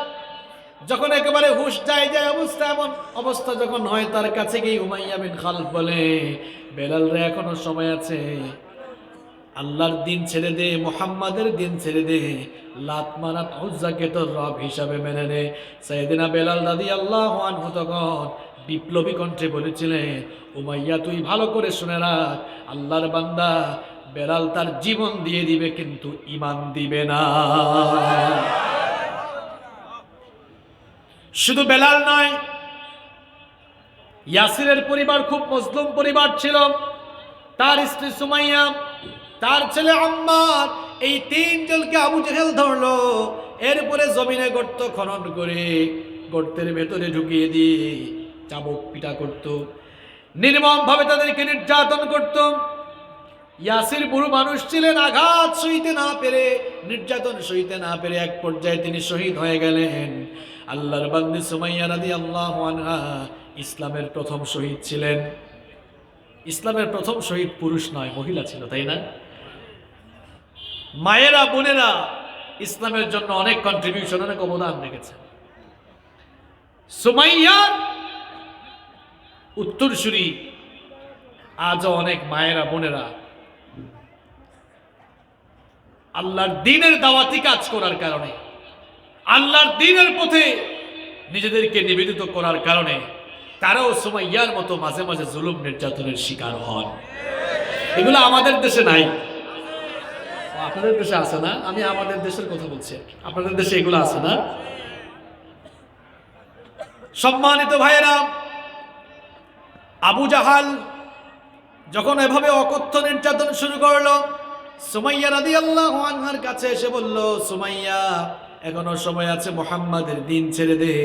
যখন একেবারে হুঁশ যায় এমন অবস্থা যখন হয়, তার কাছে গিয়ে উমাইয়া বিন খালফ বলে, বেলাল রে এখনো সময় আছে, আল্লাহর দিন ছেড়ে দে, মুহাম্মাদের দিন ছেড়ে দে, লাত মানাত উজ্জাকে তোর রব হিসাবে মেনে নে। সাইয়েদনা বেলাল রাদিয়াল্লাহু আনহু তখন বিপ্লবী কণ্ঠে বলেছিলেন, উমাইয়া তুই ভালো করে শুনে রাখ, আল্লাহর বান্দা বেলাল তার জীবন দিয়ে দিবে কিন্তু ঈমান দিবে না। শুধু বেলাল নয়, ইয়াসিরের পরিবার খুব মজলুম পরিবার ছিল। তার স্ত্রী সুমাইয়া, তার ছেলে আম্মার, এই তিনজনকে আবু জেহেল ধরলো। এরপরে জমিনে গর্ত খনন করে গর্তের ভেতরে ঢুকিয়ে দিয়ে চাবুক পিটা করত, নির্মম ভাবে তাদেরকে নির্যাতন করত। ইয়াসির বুড়ো মানুষ ছিলেন, আঘাত সইতে না পেরে, নির্যাতন সইতে না পেরে এক পর্যায়ে তিনি শহীদ হয়ে গেলেন। আল্লাহর বান্দী সুমাইয়া রাদিয়াল্লাহু আনহা ইসলামের প্রথম শহীদ ছিলেন। ইসলামের প্রথম শহীদ পুরুষ নয়, মহিলা ছিল, তাই না? মায়েরা বোনেরা ইসলামের জন্য অনেক কন্ট্রিবিউশন, অনেক অবদান রেখেছে। সুমাইয়ার উত্তরসূরি আজও অনেক মায়েরা বোনেরা আল্লাহর দ্বীনের দাওয়াতি কাজ করার কারণে, আল্লাহর দ্বীনের পথে নিজেদেরকে নিবেদিত করার কারণে তারাও সুমাইয়ার মতো মাঝে মাঝে জুলুম নির্যাতনের শিকার হন। এগুলো আমাদের দেশে নাই। আপনাদের দেশে আছে না? আমি আমাদের দেশের কথা বলছি। আপনাদের দেশে এগুলো আছে না? সম্মানিত ভাইয়েরা, আবু জাহাল যখন এভাবে অকথ্য নির্যাতন শুরু করলো, সুমাইয়া রাদিয়াল্লাহু আনহার কাছে এসে বলল, সুমাইয়া এখনো সময় আছে, মুহাম্মাদের দিন ছেড়ে দে,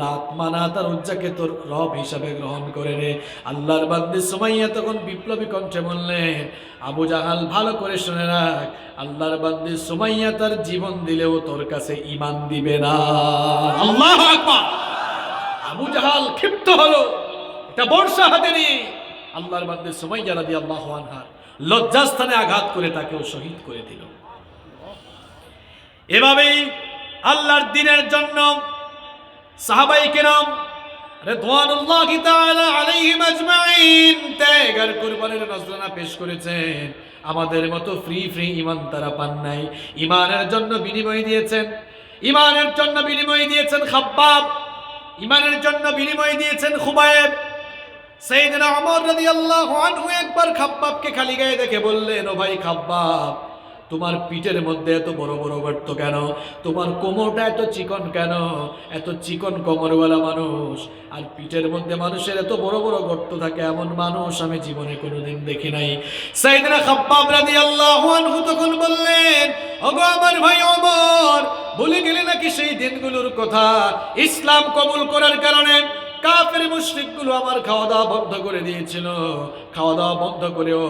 লাত মানাত আর উজ্জাকে তোর রব হিসাবে গ্রহণ করে রে। আল্লাহর বান্দী সুমাইয়া তখন বিপ্লবী কণ্ঠে বললেন, আবু জাহাল ভালো করে শুনে রাখ, আল্লাহর বান্দী সুমাইয়া তার জীবন দিলেও তোর কাছে ঈমান দিবে না। আল্লাহু আকবার। আবু জাহাল ক্ষিপ্ত হলো, এটা বর্ষা হাতে নিয়ে আল্লাহর বান্দী সুমাইয়া রাদিয়াল্লাহু আনহা লজ্জাস্থানে আঘাত করে তাকেও শহীদ করে দিল। এভাবেই আল্লাহর দ্বীনের জন্য সাহাবায়ে কেরাম রিদওয়ানুল্লাহি তাআলা আলাইহিম আজমাইন ত্যাগ আর কুরবানির নজরানা পেশ করেছেন। আমাদের মতো ফ্রি ঈমান তারা পান নাই। ঈমানের জন্য বিনিময় দিয়েছেন, ঈমানের জন্য বিনিময় দিয়েছেন খাব্বাব, ঈমানের জন্য বিনিময় দিয়েছেন খুবাইব। সাইয়েদনা ওমর রাদিয়াল্লাহু আনহু একবার খাব্বাবকে খালি গায়ে দেখে বললেন, ও ভাই খাব্বাব, তোমার পিঠের মধ্যে এত বড় বড় গর্ত কেন? তোমার কোমরটা এত চিকন কেন? এত চিকন কোমরওয়ালা মানুষ আর পিঠের মধ্যে মানুষের এত বড় বড় গর্ত থাকে, এমন মানুষ আমি জীবনে কোনোদিন দেখি নাই। সাইয়েদনা খাব্বাব রাদিয়াল্লাহু আনহু তখন বললেন, ওগো আমার ভাই ওমর, ভুলে গেলে নাকি সেই দিনগুলোর কথা? ইসলাম কবুল করার কারণে কাফের মুশরিকগুলো আমার খাওয়া দাওয়া বন্ধ করে দিয়েছিল। খাওয়া দাওয়া বন্ধ করেও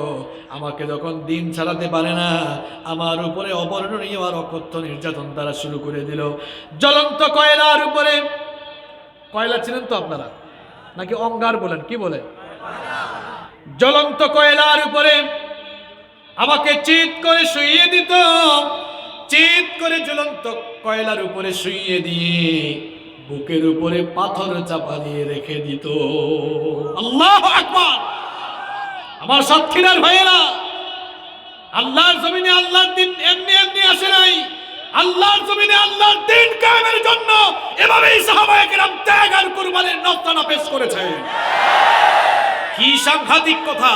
আমাকে যখন দিন ছাড়াতে পারে না, আমার উপরে অবর্ণনীয় আর অকথ্য নির্যাতন তারা শুরু করে দিল। জ্বলন্ত কয়লার উপরে, কয়লা ছিলেন তো আপনারা নাকি অঙ্গার বলেন, কি বলে? জ্বলন্ত কয়লার উপরে আমাকে চিৎ করে শুইয়ে দিত, চিৎ করে জ্বলন্ত কয়লার উপরে শুইয়ে দিয়ে বুকের উপরে পাথর চাপা দিয়ে রেখে দিত। আল্লাহু আকবার। আমার সাক্ষীরার ভাইয়েরা, আল্লাহর জমিনে আল্লাহর দিন এমনি এমনি আসে নাই। আল্লাহর জমিনে আল্লাহর দিন কায়েমের জন্য এভাবেই সাহাবায়ে কেরাম ত্যাগ আর কুরবানির নজরানা পেশ করেছে। কি সাংঘাতিক কথা!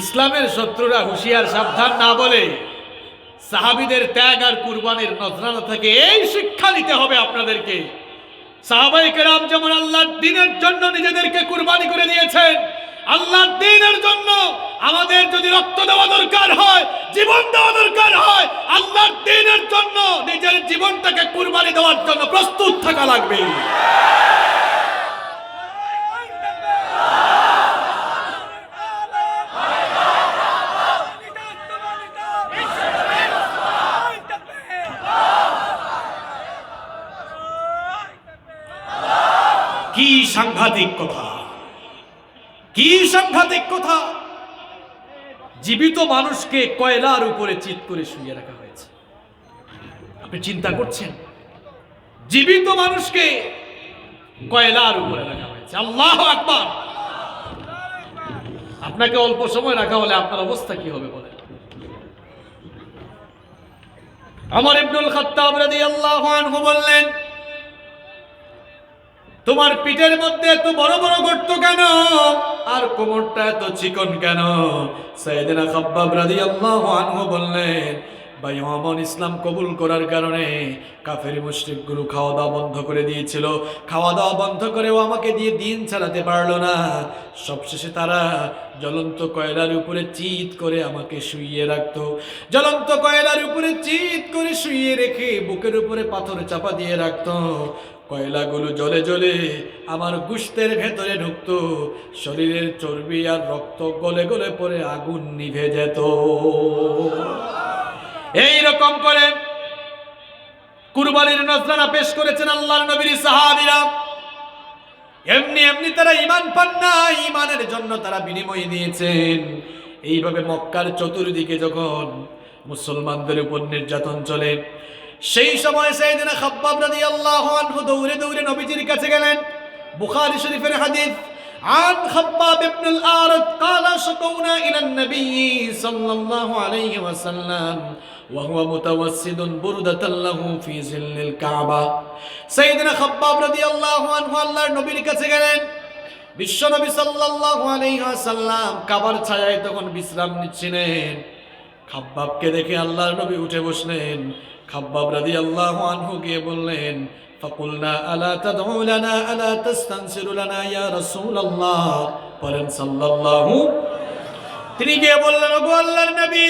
ইসলামের শত্রুরা হুঁশিয়ার সাবধান না বলে সাহাবীদের ত্যাগ আর কুরবানির নজরানা থেকে এই শিক্ষা নিতে হবে আপনাদেরকে। সাহাবায়ে কেরাম যেমন আল্লাহর দ্বীনের জন্য নিজেদেরকে কুরবানি করে দিয়েছেন, আল্লাহর দ্বীনের জন্য আমাদের যদি রক্ত দেওয়া দরকার হয়, জীবন দেওয়া দরকার হয়, আল্লাহর দ্বীনের জন্য নিজের জীবনটাকে কুরবানি দেওয়ার জন্য প্রস্তুত থাকা লাগবে। কি সাংঘাতিক কথা, কি সাংঘাতিক কথা! জীবিত মানুষকে কয়লার উপরে চিৎ করে শুইয়ে রাখা হয়েছে। আপনি চিন্তা করছেন, জীবিত মানুষকে কয়লার উপরে রাখা হয়েছে। আল্লাহু আকবার। আপনাকে অল্প সময় রাখা হলে আপনার অবস্থা কি হবে বলেন? ওমর ইবনুল খাত্তাব রাদিয়াল্লাহু আনহু বললেন, তোমার পিঠের মধ্যে এত বড় বড় গর্ত কেন আর কোমরটা এত চিকন কেন? সাইয়েদনা খাব্বাব রাদিয়াল্লাহু আনহু বললেন, ভাই ওমর, ইসলাম কবুল করার কারণে কাফের মুশরিকগুলো খাওয়া দাওয়া বন্ধ করে দিয়েছিল। খাওয়া দাওয়া বন্ধ করেও আমাকে দিয়ে দিন চালাতে পারলো না। সবশেষে তারা জ্বলন্ত কয়লার উপরে চিৎ করে আমাকে শুইয়ে রাখতো। জ্বলন্ত কয়লার উপরে চিৎ করে শুইয়ে রেখে বুকের উপরে পাথর চাপা দিয়ে রাখতো। কয়লাগুলো জ্বলে জ্বলে আমার গোশতের ভেতরে ঢুকতো, শরীরের চর্বি আর রক্ত গলে গলে পরে আগুন নিভে যেত। এই রকম করে কুরবানির নজরানা পেশ করেছেন আল্লাহর নবীর সাহাবীরা। এমনি এমনি তারা ঈমান পান না, ঈমানের জন্য তারা বিনিময় দিয়েছেন। এইভাবে মক্কার চতুর্দিকে যখন মুসলমানদের উপর নির্যাতন চলে, সেই সময় সাইয়েদনা খাব্বাব রাদিয়াল্লাহু আনহু দৌড়ে দৌড়ে নবীজির কাছে গেলেন। বুখারী শরীফের হাদিস, عن خباب بن الأرد قال شكونا إلى النبي صلى الله عليه وسلم وهو متوسد بردة له في ظل الكعبة। সাইয়েদনা খাব্বাব রাদিয়াল্লাহু আনহু আল্লাহর নবীর কাছে গেলেন। বিশ্ব নবী সাল্লাল্লাহু আলাইহি ওয়াসাল্লাম কাবার ছায়ায় তখন বিশ্রাম নিচ্ছিলেন। খাব্বাবকে দেখে আল্লাহর নবী উঠে বসলেন। খাব্বাব রাদিয়াল্লাহু আনহু গিয়ে বললেন, ফাকুলনা আলা তাদউ লানা আলা তাস্তানসিরু লানা ইয়া রাসূলুল্লাহ, বলেন সাল্লাল্লাহু। তিনি গিয়ে বললেন, ওগো আল্লাহর নবী,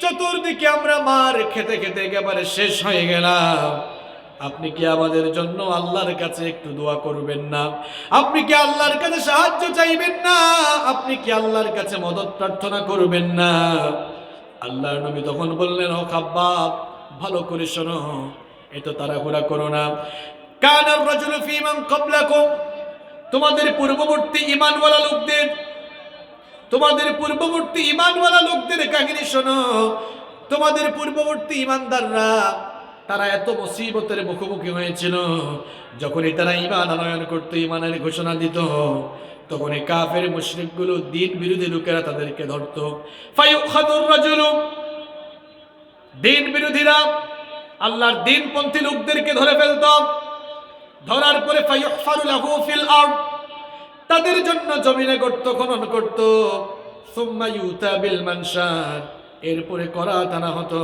চতুর্দিকে আমরা মার খেতে খেতে একেবারে শেষ হয়ে গেলাম, আপনি কি আমাদের জন্য আল্লাহর কাছে একটু দোয়া করবেন না? আপনি কি আল্লাহর কাছে সাহায্য চাইবেন না? আপনি কি আল্লাহর কাছে মদত প্রার্থনা করবেন না? আল্লাহর নবী তখন বললেন, ও খাব্বাব, ভালো করে শোনো, এত তাড়াহুড়া করো না। কানার রাজুলু ফী মান ক্বাবলাকুম, তোমাদের পূর্ববর্তী ঈমানওয়ালা লোকদের কাহিনী শোনো। তোমাদের পূর্ববর্তী ঈমানদাররা তারা এত মুসিবতের মুখোমুখি হয়েছিল, যখনই তারা ঈমান আনয়ন করত, ঈমানের ঘোষণা দিত, তখন এই কাফের মুশরিকগুলো, দিন বিরোধী লোকেরা তাদেরকে ধরত। ফায়ুখাযুর রাজুলু, দিন বিরোধীরা আল্লাহর দিনপন্থী লোকদেরকে ধরে ফেলত। ধরার পরে ফায়ুহফারু লাহু ফিল আরদ, তাদের জন্য জমিনে গর্ত খনন করত। সুম্মা ইউতা বিল মানশার, এরপরে করাত আনা হতো।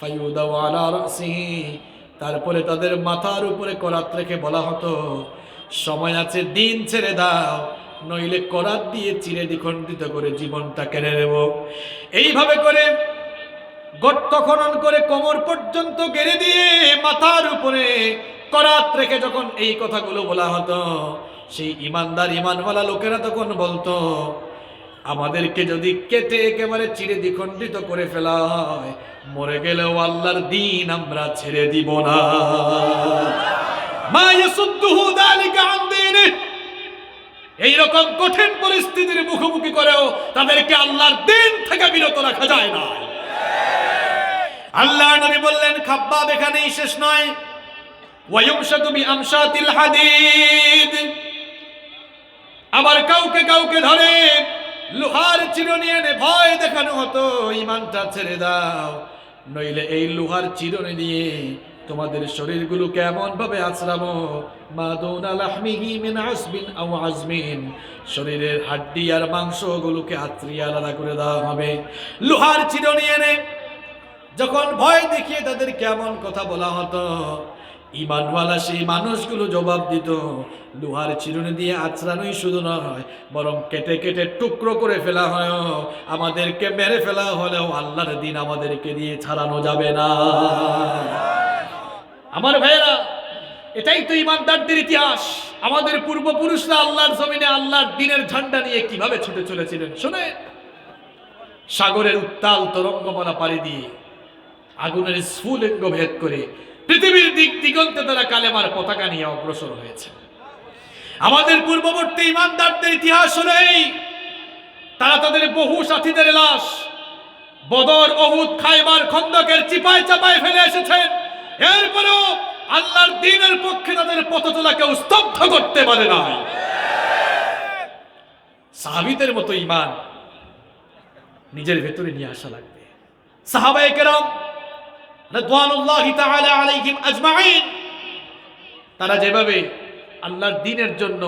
ফায়ুদাউ আলা রাসিহি, তারপরে তাদের মাথার উপরে করাত রেখে বলা হতো, সময় আছে, দিন ছেড়ে দাও, নইলে করাত দিয়ে চিরে দ্বিখণ্ডিত করে জীবনটা কেড়ে নেব। এইভাবে করে গর্ত খনন করে কোমর পর্যন্ত গেড়ে দিয়ে মাথার উপরে করাত রেখে যখন এই কথাগুলো বলা হতো, সেই ইমানদার ঈমানওয়ালা লোকেরা তখন বলতো, আমাদেরকে যদি কেটে একেবারে চিরে দ্বিখণ্ডিত করে ফেলা হয়, মরে গেলেও আল্লাহর দিন আমরা ছেড়ে দিব না। মা ইয়াসুদ্দুহু যালিকা আন দীনিহি, এইরকম কঠিন পরিস্থিতির মুখোমুখি করেও তাদেরকে আল্লাহর দিন থেকে বিরত রাখা যায় না। আল্লাহর নবী বললেন, খাব্বাব এখানেই শেষ নয়, ওয়ায়ুমশাতু বিআমশাতিল হাদিদ, আবার কাউকে কাউকে ধরে লোহার চিরুনি এনে ভয় দেখানো হতো, ঈমানটা ছেড়ে দাও, নইলে এই লোহার চিরুনি দিয়ে তোমাদের শরীরগুলো কেমন ভাবে আছড়াবো, মা দুনা লাহমিহি মিন আসবিন আও আজমিন, শরীরের হাড্ডি আর মাংসগুলোকে আত্রিয়ে আলাদা করে দেওয়া হবে। লোহার চিরুনি এনে যখন ভয় দেখিয়ে তাদের কেমন কথা বলা হতো, ঈমানওয়ালা সেই মানুষগুলো জবাব দিত, লোহার চিরুনি দিয়ে আছড়ানোই শুধু নয়, বরং কেটে কেটে টুকরো করে ফেলা হয়, আমাদেরকে মেরে ফেলা হলেও আল্লাহর দিন আমাদেরকে দিয়ে ছাড়ানো যাবে না। আমার ভাইয়েরা, এটাই তো ঈমানদারদের ইতিহাস। আমাদের পূর্বপুরুষরা আল্লাহর জমিনে আল্লাহর দিনের ঝান্ডা নিয়ে কিভাবে ছুটে চলেছিলেন শুনে। সাগরের উত্তাল তরঙ্গমালা পাড়ি দিয়ে, আগুনের স্ফুলিঙ্গ ভেদ করে পৃথিবীর দিক দিগন্তে তারা কালেমার পতাকা নিয়ে অগ্রসর হয়েছে। আমাদের পূর্ববর্তী ঈমানদারদের ইতিহাস হলেই তারা তাদের বহু সাথীদের লাশ বদর, উহুদ, খায়বার, খন্দকের চিপায় চাপায় ফেলে এসেছেন। এরপরেও আল্লাহর দ্বীনের পক্ষে তাদের পথ চলা কেউ স্তব্ধ করতে পারে না। সাহাবীদের মতো ঈমান নিজের ভেতরে নিয়ে আসা লাগবে। সাহাবায়ে কেরাম রাদিয়াল্লাহু তাআলা আলাইহিম আজমাইন, তারা যেভাবে আল্লাহর দ্বীনের জন্য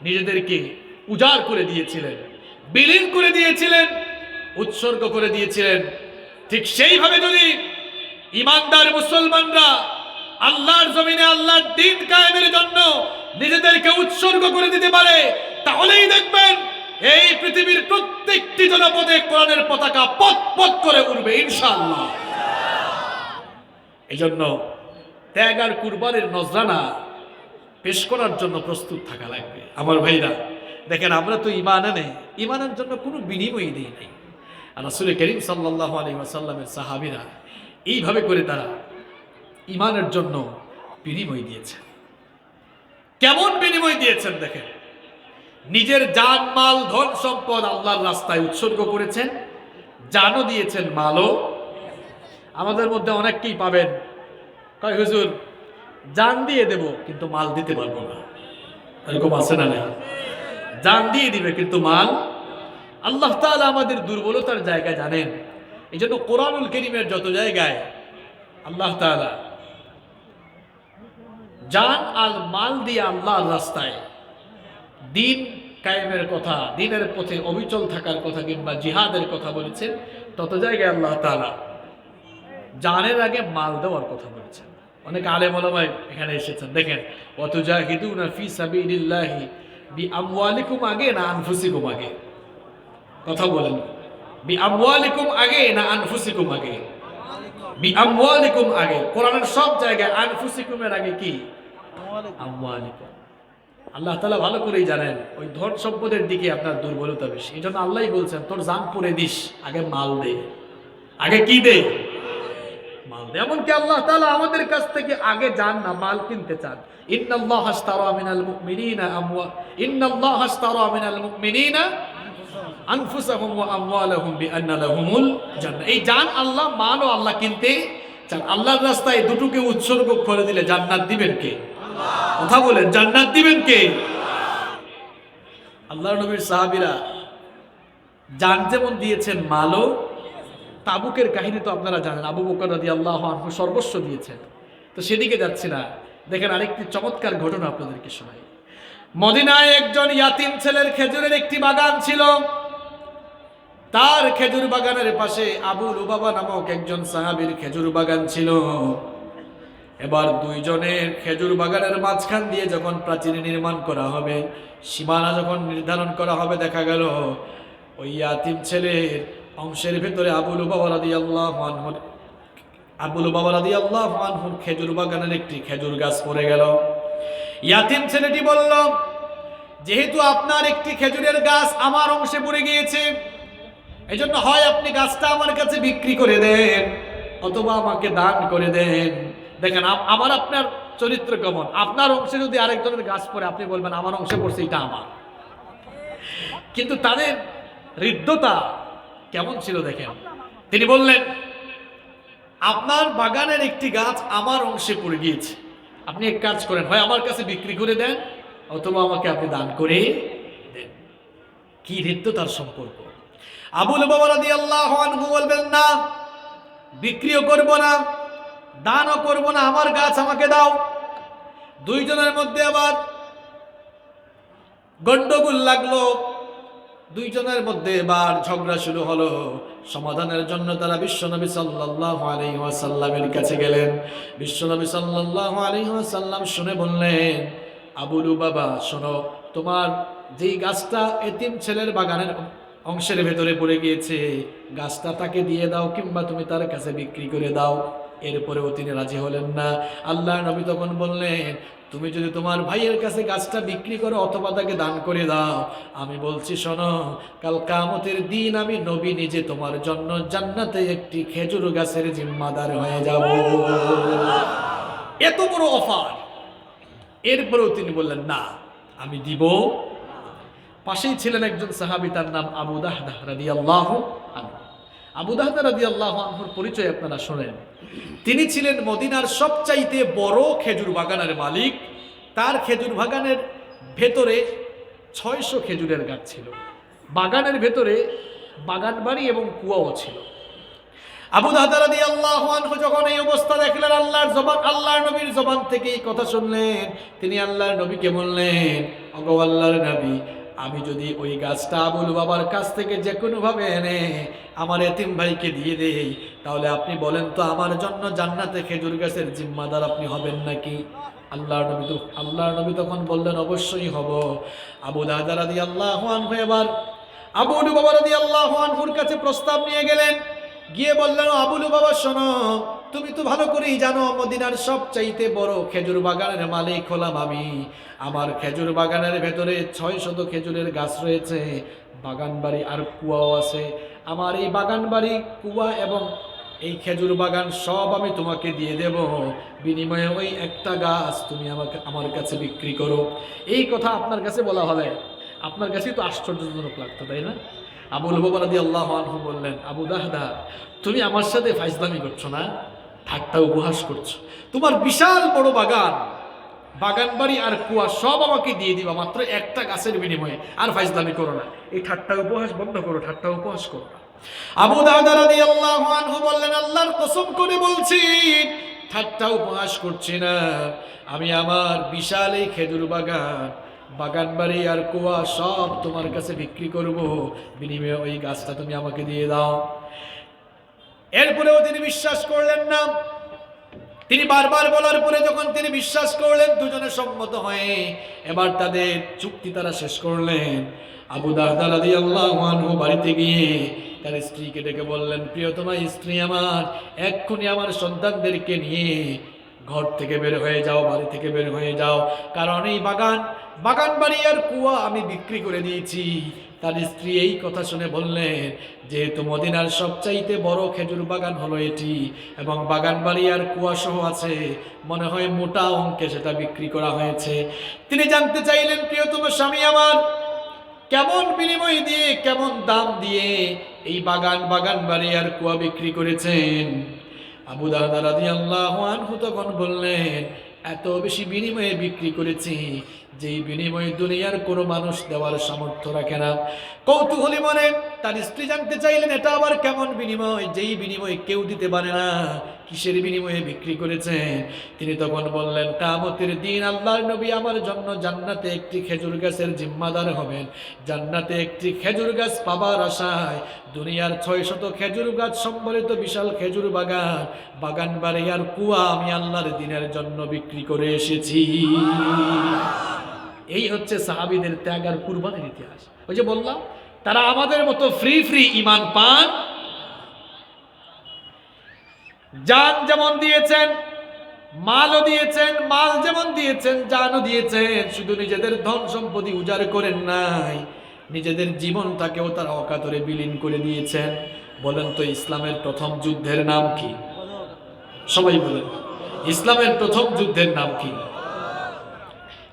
নিজেদেরকে উজাড় করে দিয়েছিলেন, বিলীন করে দিয়েছিলেন, উৎসর্গ করে দিয়েছিলেন, ঠিক সেইভাবে যদি ঈমানদার মুসলমানরা আল্লাহর জমিনে আল্লাহর দ্বীন কায়েমের জন্য নিজেদেরকে উৎসর্গ করে দিতে পারে, তাহলেই দেখবেন এই পৃথিবীর প্রত্যেকটি জনপদে কোরআনের পতাকা পথ পথ করে উঠবে ইনশাআল্লাহ। এই জন্য ত্যাগ আর কুরবানির নজরানা পেশ করার জন্য প্রস্তুত থাকা লাগবে। আমার ভাইরা দেখেন, আমরা তো ঈমান আনে, ঈমানের জন্য কোনো বিনিময় দিই নাই। আর রাসূল করিম সাল্লাল্লাহু আলাইহি ওয়াসাল্লামের সাহাবীরা এইভাবে করে তারা ঈমানের জন্য বিনিময় দিয়েছেন। কেমন বিনিময় দিয়েছেন দেখেন, নিজের জান মাল ধন সম্পদ আল্লাহর রাস্তায় উৎসর্গ করেছেন, জানও দিয়েছেন, মালও। আমাদের মধ্যে অনেককেই পাবেন কয় হুজুর জান দিয়ে দেব কিন্তু মাল দিতে পারবো না, এরকম আছে না? জান দিয়ে দিবে কিন্তু মাল। আল্লাহ তাআলা আমাদের দুর্বলতার জায়গা জানেন। এই জন্য কোরআনুল কারীমের যত জায়গায় আল্লাহ তাআলা জান আর মাল দিয়ে আল্লাহর রাস্তায় দিন কায়েমের কথা, দিনের পথে অবিচল থাকার কথা কিংবা জিহাদের কথা বলেছেন, তত জায়গায় আল্লাহ তাআলা জানের আগে মাল দেওয়ার কথা বলেছেন। অনেক আলেম ওলামা এখানে এসেছেন, দেখেন ওয়াতুজাহিদুনা ফি সাবিলিল্লাহি বিআমওয়ালিকুম আগে না আনফুসিকুম আগে? কথা বলেন, বিআমওয়ালিকুম আগে না আনফুসিকুম আগে? বিআমওয়ালিকুম আগে। কোরআনের সব জায়গায় আনফুসিকুমের আগে কি? আমওয়ালিকুম। আল্লাহ তাআলা ভালো করেই জানেন ওই ধন সম্পদের দিকে আপনার দুর্বলতা বেশি। এই জন্য আল্লাহই বলছেন তোর জান পরে দিস, আগে মাল দে। আগে কি দে? মাল দে। এমনকি আল্লাহ তাআলা আমাদের কাছ থেকে আগে জান না, মাল কিনতে চান। ইন্নাল্লাহা আশতারা মিনাল মুমিনিনা ইন্নাল্লাহা আশতারা মিনাল মুমিনিনা আনফুসাহুম ওয়া আমওয়ালাহুম বিআন্না লাহুমুল জান্নাহ। এই জান আল্লাহ, মালও আল্লাহ কিনতে চান। আল্লাহর রাস্তায় দুটোকে উৎসর্গ করে দিলে জান্নাত দিবেন কে? কথা বলেন, জান্নাত দিবেন কে? আল্লাহর নবীর সাহাবীরা জান যেমন দিয়েছেন, মালও। তাবুকের কাহিনী তো আপনারা জানেন, আবু বকর রাদিয়াল্লাহু আনহু সর্বস্ব দিয়েছেন। তো সেদিকে যাচ্ছি না, দেখেন আরেকটি চমৎকার ঘটনা আপনাদেরকে শোনাই। মদিনায় একজন ইয়াতিম ছেলের খেজুরের একটি বাগান ছিল। তার খেজুর বাগানের পাশে আবু লুবাবা নামক একজন সাহাবীর খেজুর বাগান ছিল। এবার দুইজনের খেজুর বাগানের মাঝখান দিয়ে যখন প্রাচীর নির্মাণ করা হবে, সীমানা যখন নির্ধারণ করা হবে, দেখা গেল ওই ইয়াতিম ছেলের অংশের ভেতরে আবু লুবাবা রাদিয়াল্লাহু আনহুর খেজুর বাগানের একটি খেজুর গাছ পড়ে গেল। ইয়াতিম ছেলেটি বলল, যেহেতু আপনার একটি খেজুরের গাছ আমার অংশে পড়ে গিয়েছে, এজন্য হয় আপনি গাছটা আমার কাছে বিক্রি করে দেন অথবা আমাকে দান করে দেন। দেখেন আমার আপনার চরিত্র কেমন। আপনার অংশে যদি আরেকজনের গাছ পড়ে, আপনি বলবেন আমার অংশে পড়ছে, এটা আমার। কিন্তু তাদের হৃদ্যতা কেমন ছিল দেখেন। তিনি বললেন, আপনার বাগানের একটি গাছ আমার অংশে পড়ে গিয়েছে, আপনি এক কাজ করেন, হয় আমার কাছে বিক্রি করে দেন অথবা আমাকে আপনি দান করে দেন। কি হৃদ্যতার সম্পর্ক! আবু লুবাবা রাদিয়াল্লাহু আনহু বলবেন, না, বিক্রিও করব না, দানও করব না, আমার গাছ আমাকে দাও। দুইজনের মধ্যে আবার গন্ডগোল লাগলো, দুইজনের মধ্যে এবার ঝগড়া শুরু হলো। সমাধানের জন্য তারা বিশ্বনবী সাল্লাল্লাহু আলাইহি ওয়াসাল্লামের কাছে গেলেন। বিশ্বনবী সাল্লাল্লাহু আলাইহি ওয়াসাল্লাম শুনে বললেন, আবু লুবাবা শোনো, তোমার যেই গাছটা এতিম ছেলের বাগানের অংশের ভেতরে পড়ে গিয়েছে, গাছটা তাকে দিয়ে দাও কিংবা তুমি তার কাছে বিক্রি করে দাও। এরপরেও তিনি রাজি হলেন না। আল্লাহর নবী তখন বললেন, তুমি যদি তোমার ভাইয়ের কাছে গাছটা বিক্রি করো অথবা তাকে দান করে দাও, আমি বলছি শোনো, কাল কিয়ামতের দিন আমি নবী নিজে তোমার জন্য জান্নাতে একটি খেজুর গাছের জিম্মাদার হয়ে যাব। এত বড় অফার। এরপরেও তিনি বললেন, না, আমি দিব। পাশেই ছিলেন একজন সাহাবী, তার নাম আবু দাহদাহ রাদিয়াল্লাহু আনহু। আবু দাহদাহ রাদিয়াল্লাহু আনহুর পরিচয় আপনারা শোনেন। তিনি ছিলেন মদিনার সবচাইতে বড় খেজুর বাগানের মালিক। তার খেজুর বাগানের ভেতরে 600 খেজুরের গাছ ছিল। বাগানের ভেতরে বাগান বাড়ি এবং কুয়াও ছিল। আবু দাহদাহ রাদিয়াল্লাহু আনহু যখন এই অবস্থা দেখলেন, আল্লাহর নবীর জবান থেকে এই কথা শুনলেন, তিনি আল্লাহর নবীকে বললেন, ওগো আল্লাহর নবী, আমি যদি ওই গাছটা আবু লুবাবার কাছ থেকে যে কোনোভাবে এনে আমার এতিম ভাইকে দিয়ে দেই, তাহলে আপনি বলেন তো আমার জন্য জান্নাতে খেজুর গাছের জিম্মাদার আপনি হবেন নাকি? আল্লাহর নবী তখন বললেন, অবশ্যই হব। আবু দাহদাহ রাদিয়াল্লাহু আনহু এবার আবু লুবাবা রাদিয়াল্লাহু আনহুর কাছে প্রস্তাব নিয়ে গেলেন। গিয়ে বললেন, আবু লুবাবা শোনো, তুমি তো ভালো করেই জানো মদিনার সবচাইতে বড় খেজুর বাগানের মালিক হলাম আমি। আমার খেজুর বাগানের ভেতরে 600 খেজুরের গাছ রয়েছে, বাগান বাড়ি আর কুয়াও আছে। আমার এই বাগান বাড়ি, কুয়া এবং এই খেজুর বাগান সব আমি তোমাকে দিয়ে দেব, বিনিময়ে ওই একটা গাছ তুমি আমাকে আমার কাছে বিক্রি করো। এই কথা আপনার কাছে বলা হলে আপনার কাছেই তো আশ্চর্যজনক লাগতো, তাই না? আবু লুবাবা রাদিয়াল্লাহু আনহু বললেন, আবু দাহদা, তুমি আমার সাথে ফাইজলামি করছো না, ঠাট্টা উপহাস করছো। তোমার বিশাল বড় বাগান, বাগান বাড়ি আর কুয়া সব আমাকে দিয়ে দিবা মাত্র একটা গাছের বিনিময়ে, আর ফাইজলামি করো না। এই ঠাট্টা উপহাস বন্ধ করো, ঠাট্টা উপহাস করো না। আবু দাহদা রাদিয়াল্লাহু আনহু বললেন, আল্লাহর কসম করে বলছি, ঠাট্টা উপহাস করছি না। আমি আমার বিশাল এই খেজুর বাগান, বাগান বাড়ি আর কুয়া সব তোমার কাছে বিক্রি করব, বিনিময়ে ওই গাছটা তুমি আমাকে দিয়ে দাও। এরপরেও তিনি বিশ্বাস করলেন না। তিনি বারবার বলার পরে যখন তিনি বিশ্বাস করলেন, দুজনে সম্মত হয়ে এবার তাদের চুক্তি তারা শেষ করলেন। আবু দাহদা রাদিয়াল্লাহু আনহু বাড়িতে গিয়ে তার স্ত্রীকে ডেকে বললেন, প্রিয়তমা স্ত্রী আমার, এক্ষুনি আমার সন্তানদেরকে নিয়ে ঘর থেকে বের হয়ে যাও, বাড়ি থেকে বের হয়ে যাও, কারণ এই বাগান বাড়ি আর কুয়া আমি বিক্রি করে দিয়েছি। তার স্ত্রী এই কথা শুনে বললেন, যেহেতু মদিনার সবচাইতে বড় খেজুর বাগান হলো এটি এবং বাগান বাড়ি আর কুয়া সহ আছে, মনে হয় মোটা অঙ্কে সেটা বিক্রি করা হয়েছে। তিনি জানতে চাইলেন, প্রিয়তম স্বামী আমার, কেমন বিনিময় দিয়ে, কেমন দাম দিয়ে এই বাগান বাড়ি আর কুয়া বিক্রি করেছেন? আবু দাহদা রাদিয়াল্লাহু আনহু তখন বললেন, এত বেশি বিনিময়ে বিক্রি করেছি যেই বিনিময়ে দুনিয়ার কোনো মানুষ দেওয়ার সামর্থ্য রাখে না। কৌতূহলী মনে তার স্ত্রী জানতে চাইলেন, এটা আবার কেমন বিনিময় যেই বিনিময়ে কেউ দিতে পারে না? কিসের বিনিময়ে বিক্রি করেছেন? তিনি তখন বললেন, কিয়ামতের দিন আল্লাহর নবী আমার জন্য জান্নাতে একটি খেজুর গাছের জিম্মাদার হবেন। জান্নাতে একটি খেজুর গাছ পাবার আশায় দুনিয়ার 600 খেজুর গাছ সম্বলিত বিশাল খেজুর বাগান বাড়ি আর কুয়া আমি আল্লাহর দিনের জন্য বিক্রি করে এসেছি। এই হচ্ছে সাহাবীদের ত্যাগ আর কুরবানির ইতিহাস। ওই যে বললাম, তারা আমাদের মতো ফ্রি ঈমান পান। জান যেমন দিয়েছেন, মালও দিয়েছেন, মাল যেমন দিয়েছেন, জানও দিয়েছেন। শুধু নিজেদের ধন সম্পত্তি উজাড় করেন নাই, নিজেদের জীবনটাকেও তারা অকাতরে বিলীন করে দিয়েছেন। বলেন তো, ইসলামের প্রথম যুদ্ধের নাম কি? সবাই বলেন, ইসলামের প্রথম যুদ্ধের নাম কি?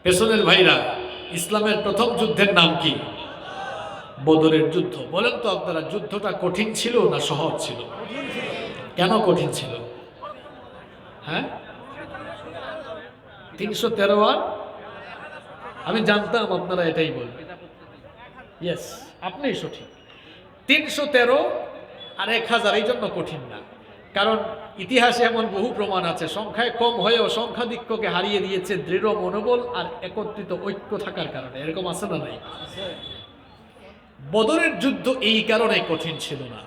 পেছনের ভাইরা, ইসলামের প্রথম যুদ্ধের নাম কি? বদরের যুদ্ধ। বলেন তো আপনারা, যুদ্ধটা কঠিন ছিল না সহজ ছিল? কেন কঠিন ছিল? হ্যাঁ, 313 আর আমি জানতাম আপনারা এটাই বলবেন। ইয়েস, আপনি সঠিক। 313 আর 1000 এই জন্য কঠিন না, কারণ ইতিহাসে এমন বহু প্রমাণ আছে, সংখ্যায় কম হয়েও সংখ্যাধিক্যকে হারিয়ে দিয়েছে দৃঢ় মনোবল আর একত্রিত ঐক্য থাকার কারণে। এরকম আছে না নাই? বদরের যুদ্ধ এই কারণে কঠিন ছিল না,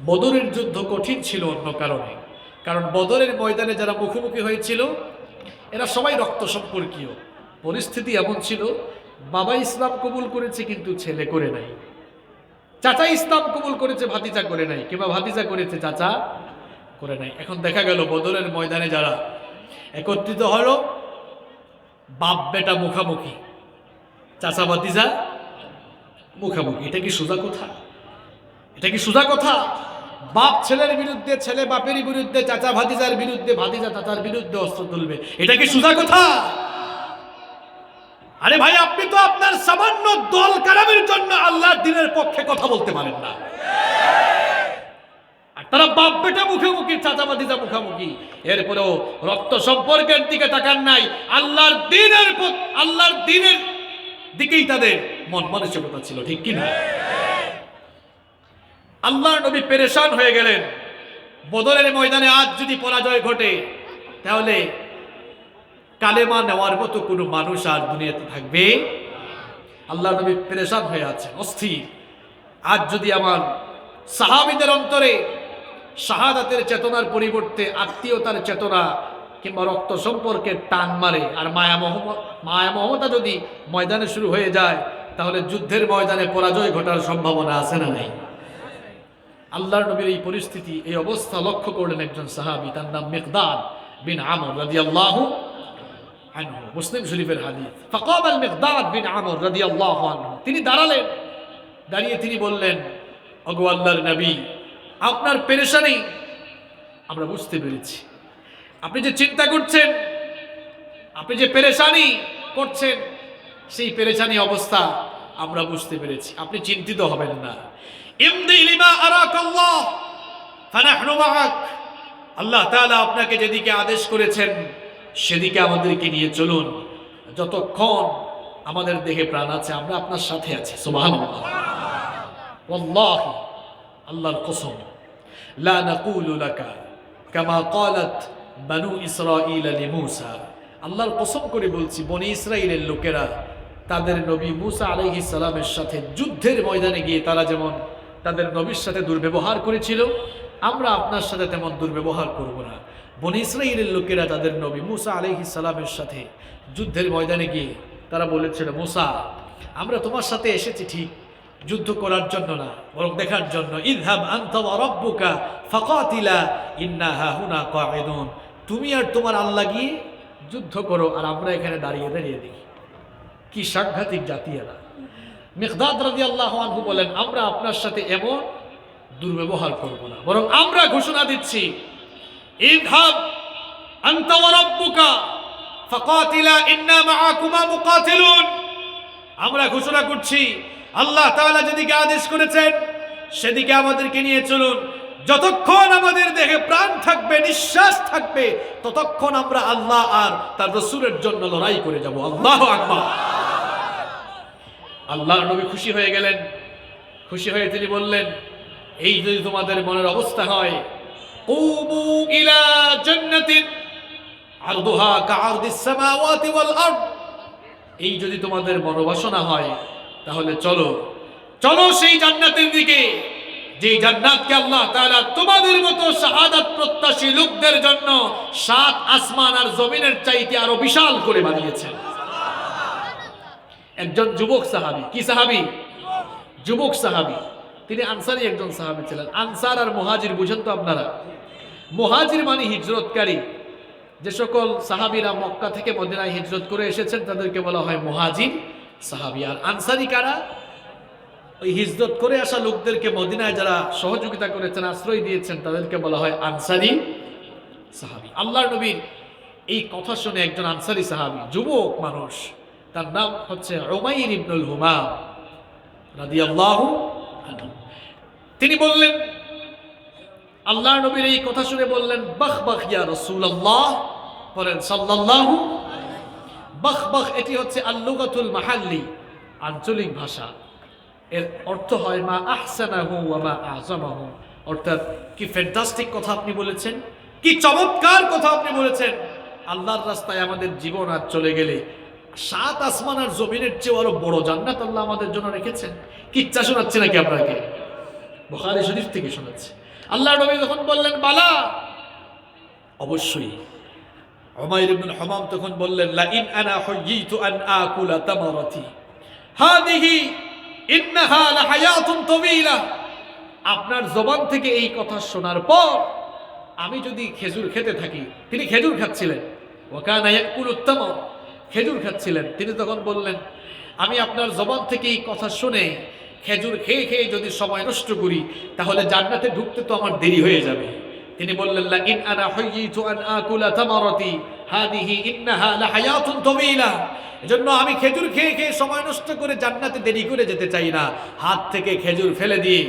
বদরের যুদ্ধ কঠিন ছিল অন্য কারণে। কারণ বদরের ময়দানে যারা মুখোমুখি হয়েছিল এরা সবাই রক্ত সম্পর্কীয়। পরিস্থিতি এমন ছিল, বাবা ইসলাম কবুল করেছে কিন্তু ছেলে করে নাই, চাচা ইসলাম কবুল করেছে ভাতিজা করে নাই, কিংবা ভাতিজা করেছে চাচা করে নাই। এখন দেখা গেল বদরের ময়দানে যারা একত্রিত হলো, বাপ বেটা মুখামুখি, চাচা ভাতিজা মুখামুখি। এটা কি সোজা কথা? এটা কি সোজা কথা? বাপ ছেলের বিরুদ্ধে, ছেলে বাপের বিরুদ্ধে, চাচা ভাতিজার বিরুদ্ধে, ভাতিজা চাচার বিরুদ্ধে অস্ত্র তুলবে, এটা কি সোজা কথা? আরে ভাই, আপনি তো আপনার সামান্য দল কারামের জন্য আল্লাহর দ্বীনের পক্ষে কথা বলতে পারেন না। আর তারা বাপ বেটা মুখোমুখি, চাচা ভাতিজা মুখোমুখি, এরপরেও রক্ত সম্পর্কের দিকে তাকান নাই, আল্লাহর দ্বীনের দিকেই তাদের মন মানসিকতা ছিল, ঠিক কিনা? আল্লাহর নবী পেরেশান হয়ে গেলেন। বদরের ময়দানে আজ যদি পরাজয় ঘটে, তাহলে কালেমা নেওয়ার মতো কোনো মানুষ আর দুনিয়াতে থাকবে? আল্লাহর নবী পেরেশান হয়ে আছেন, অস্থির। আজ যদি আমার সাহাবীদের অন্তরে শাহাদাতের চেতনার পরিবর্তে আত্মীয়তার চেতনা কিংবা রক্ত সম্পর্কের টান মারে আর মায়া মমতা যদি ময়দানে শুরু হয়ে যায়, তাহলে যুদ্ধের ময়দানে পরাজয় ঘটার সম্ভাবনা আছে না নাই? আল্লাহর নবীর এই পরিস্থিতি, এই অবস্থা লক্ষ্য করলেন একজন সাহাবী, তার নাম মিকদাদ বিন আমর রাদিয়াল্লাহু আনহু, মুসলিম শরীফের হাদিস। ফাকাম আল মিকদাদ বিন আমর রাদিয়াল্লাহু আনহু, তিনি দাঁড়ালেন, দাঁড়িয়ে তিনি বললেন, ওগো আল্লাহর নবী, আপনার পেরেশানি আমরা বুঝতে পেরেছি। আপনি যে চিন্তা করছেন, আপনি যে পেরেশানি করছেন, সেই পেরেশানি অবস্থা আমরা বুঝতে পেরেছি। আপনি চিন্তিত হবেন না। ইমদি লিমা আরাকাল্লাহ ফানাহনু মাআক, আল্লাহ তাআলা আপনাকে যেদিকে আদেশ করেছেন সেদিকে আমাদেরকে নিয়ে চলুন। যতক্ষণ আমাদের দেহে প্রাণ আছে আমরা আপনার সাথে আছি। সুবহানাল্লাহ। ওয়াল্লাহি, আল্লাহর কসম, লা নাকুলু লাকা কামা ক্বালাত বানু ইসরাঈল লিমূসা, আল্লাহর কসম করে বলছি, বনি ইসরাইলের লোকেরা তাদের নবী মূসা আলাইহিস সালামের সাথে যুদ্ধের ময়দানে গিয়ে তারা যেমন তাদের নবীর সাথে দুর্ব্যবহার করেছিল, আমরা আপনার সাথে তেমন দুর্ব্যবহার করব না। বনি ইসরাইলের লোকেরা তাদের নবী মূসা আলাইহিস সালামের সাথে যুদ্ধের ময়দানে গিয়ে তারা বলেছিল, মূসা, আমরা তোমার সাথে এসেছি ঠিক যুদ্ধ করার জন্য না, বরং দেখার জন্য। ইযহাব আনতা ওয়া রাব্বুকা ফাকাতিলা ইন্না হাহুনা কাঈদুন, তুমি আর তোমার আল্লাহ গিয়ে যুদ্ধ করো, আর আমরা এখানে দাঁড়িয়ে দাঁড়িয়ে দেখি। কি সাংঘাতিক জাতি এরা। মিকদাদ রাদিয়াল্লাহু আনহু বলেন, আমরা আপনার সাথে এমন দুর্ব্যবহার করব না, বরং আমরা ঘোষণা দিচ্ছি, ইযহাব আনতা ওয়া রাব্বুকা ফাকাতিলা ইন্না মাআকুমা মুকাতিলুন, আমরা ঘোষণা করছি আল্লাহ তাআলা যেদিকে আদেশ করেছেন সেদিকে আমাদেরকে নিয়ে চলুন। যতক্ষণ আমাদের দেহে প্রাণ থাকবে, নিঃশ্বাস থাকবে, ততক্ষণ আমরা আল্লাহ আর তার রাসূলের জন্য লড়াই করে যাব। আল্লাহু আকবার। আল্লাহর নবী খুশি হয়ে গেলেন। খুশি হয়ে তিনি বললেন, এই যদি তোমাদের মনের অবস্থা হয়, কুমু ইলা জান্নাতিন আরদুহা কাআরদিস সামাওয়াতি ওয়াল আরদ, এই যদি তোমাদের মনোবাসনা হয়, তাহলে চলো চলো সেই জান্নাতের দিকে, যে জান্নাতকে আল্লাহ তাআলা তোমাদের মতো শাহাদাত প্রত্যাশী লোকদের জন্য 7 আসমান আর জমিনের চাইতে আরো বিশাল করে বানিয়েছেন। একজন যুবক সাহাবী, কি সাহাবী? যুবক সাহাবী, তিনি আনসারী একজন সাহাবী ছিলেন। আনসার আর মুহাজির বুঝেন তো আপনারা? মুহাজির মানে হিজরতকারী। যে সকল সাহাবীরা মক্কা থেকে মদিনায় হিজরত করে এসেছেন তাদেরকে বলা হয় মুহাজির সাহাবী। আর আনসারী কারা? ওই হিজরত করে আসা লোকদেরকে মদিনায় যারা সহযোগিতা করেছেন, আশ্রয় দিয়েছেন, তাদেরকে বলা হয় আনসারী সাহাবী। আল্লাহর নবীর এই কথা শুনে একজন আনসারী সাহাবী, যুবক মানুষ, তার নাম হচ্ছে উমাইর ইবনুল হুমাম রাদিয়াল্লাহু আনহু, তিনি বললেন, আল্লাহর নবীর এই কথা শুনে বললেন, বাখ বাখ ইয়া রাসূলুল্লাহ, বলেন সাল্লাল্লাহু। বাখ বাখ এটি হচ্ছে আল-লুগাতুল মাহাল্লি, আঞ্চলিক ভাষা। এর অর্থ হয় মা আহসানাহু ওয়া মা আযমাহু, অর্থাৎ কি ফ্যান্টাস্টিক কথা আপনি বলেছেন, কি চমৎকার কথা আপনি বলেছেন। আল্লাহর রাস্তায় আমাদের জীবন আজ চলে গেলে 7 আসমান আর জমিনের চেয়ে আরো বড় জান্নাত আল্লাহ আমাদের জন্য রেখেছেন। কিচ্ছা শোনাচ্ছে নাকি আপনাকে? বুখারী শরীফ থেকে শোনাচ্ছে। আল্লাহর নবী যখন বললেন বালা, অবশ্যই। উমাইর ইবনুল হুমাম তখন বললেন, লা ইন আনা হুয়িতু আন আকুলা তামারাতি হাদিহি ইন্নাহা লাহায়াতুন তাওয়িলা, আপনার জবান থেকে এই কথা শোনার পর আমি যদি খেজুর খেতে থাকি। তিনি খেজুর খাচ্ছিলেন, ওয়া কানা ইয়াকুলুত তামার, খেজুর খাচ্ছিলেন। তিনি তখন বললেন, আমি আপনার জবান থেকে এই কথা শুনে খেজুর খেয়ে খেয়ে যদি সময় নষ্ট করি, তাহলে জান্নাতে ঢুকতে তো আমার দেরি হয়ে যাবে। তিনি বললেন, লা ইন আনা হুয়িতু আন আকুলা তামারাতি হাদিহি ইন্নাহা লাহায়াতুন তাওয়িলা, এজন্য আমি খেজুর খেয়ে খেয়ে সময় নষ্ট করে জান্নাতে দেরি করে যেতে চাই না। হাত থেকে খেজুর ফেলে দিয়ে,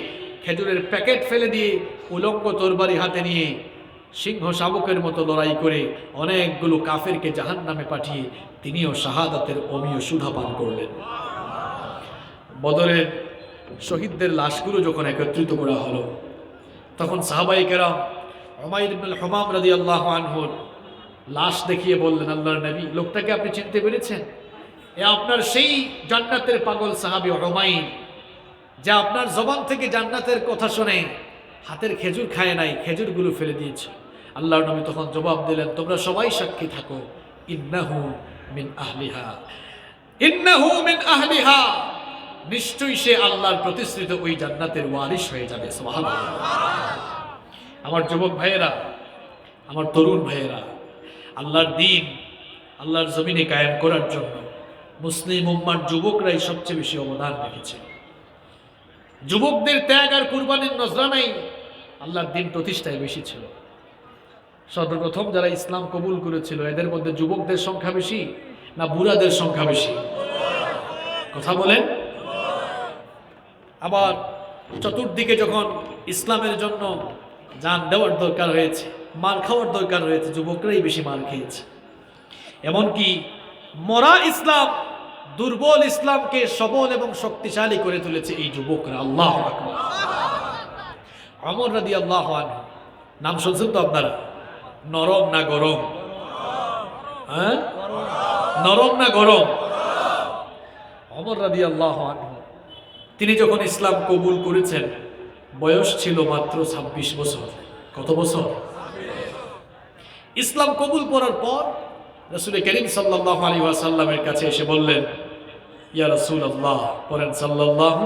খেজুরের প্যাকেট ফেলে দিয়ে, উলঙ্গ তরবারি হাতে নিয়ে সিংহ শাবকের মতো লড়াই করে অনেকগুলো কাফেরকে জাহান্নামে পাঠিয়ে তিনিও শাহাদাতের অমীয় সুধা পান করলেন। বদরের শহীদদের লাশগুলো যখন একত্রিত করা হলো, তখন সাহাবায়ে কেরাম উমাইর ইবনুল হুমাম রাদিয়াল্লাহু আনহুর লাশ দেখিয়ে বললেন, আল্লাহর নবী, লোকটাকে আপনি চিনতে পেরেছেন? এ আপনার সেই জান্নাতের পাগল সাহাবী উমাইর, যা আপনার জবান থেকে জান্নাতের কথা শুনে হাতের খেজুর খায় নাই, খেজুরগুলো ফেলে দিয়েছে। আল্লাহর নবী তখন জবাব দিলেন, তোমরা সবাই সাক্ষী থাকো, ইন্নাহু মিন আহলিহা, ইন্নাহু মিন আহলিহা, নিশ্চয়ই সে আল্লাহর প্রতিশ্রুত ওই জান্নাতের ওয়ারিশ হয়ে যাবে। সুবহানাল্লাহ। আমার যুবক ভাইয়েরা, আমার তরুণ ভাইয়েরা, আল্লাহর দ্বীন আল্লাহর জমিনে কায়েম করার জন্য মুসলিম উম্মার যুবকরাই সবচেয়ে বেশি অবদান রেখেছে। যুবকদের ত্যাগ আর কুরবানির নজরানাই আল্লাহর দ্বীন প্রতিষ্ঠায় বেশি ছিল। সর্বপ্রথম যারা ইসলাম কবুল করেছিল এদের মধ্যে যুবকদের সংখ্যা বেশি না বুড়াদের সংখ্যা বেশি? কথা বলেন। আবার চতুর্দিকে যখন ইসলামের জন্য জান দেওয়ার দরকার হয়েছে, মার খাওয়ার দরকার হয়েছে, যুবকরাই বেশি মার খেয়েছে। এমনকি মরা ইসলাম, দুর্বল ইসলামকে সবল এবং শক্তিশালী করে তুলেছে এই যুবকরা। আল্লাহু আকবার। ওমর রাদিয়াল্লাহু আনহু নাম শুনছেন তো আপনারা? নরম না গরম? হ্যাঁ, নরম না গরম? ওমর রাদিয়াল্লাহু আনহু তিনি যখন ইসলাম কবুল করেছেন বয়স ছিল মাত্র 26 বছর। কত বছর? ইসলাম কবুল করার পর রাসূল করিম সাল্লাল্লাহু আলাইহি ওয়াসাল্লামের কাছে এসে বললেন, ইয়া রাসূলুল্লাহ, পড়েন সাল্লাল্লাহু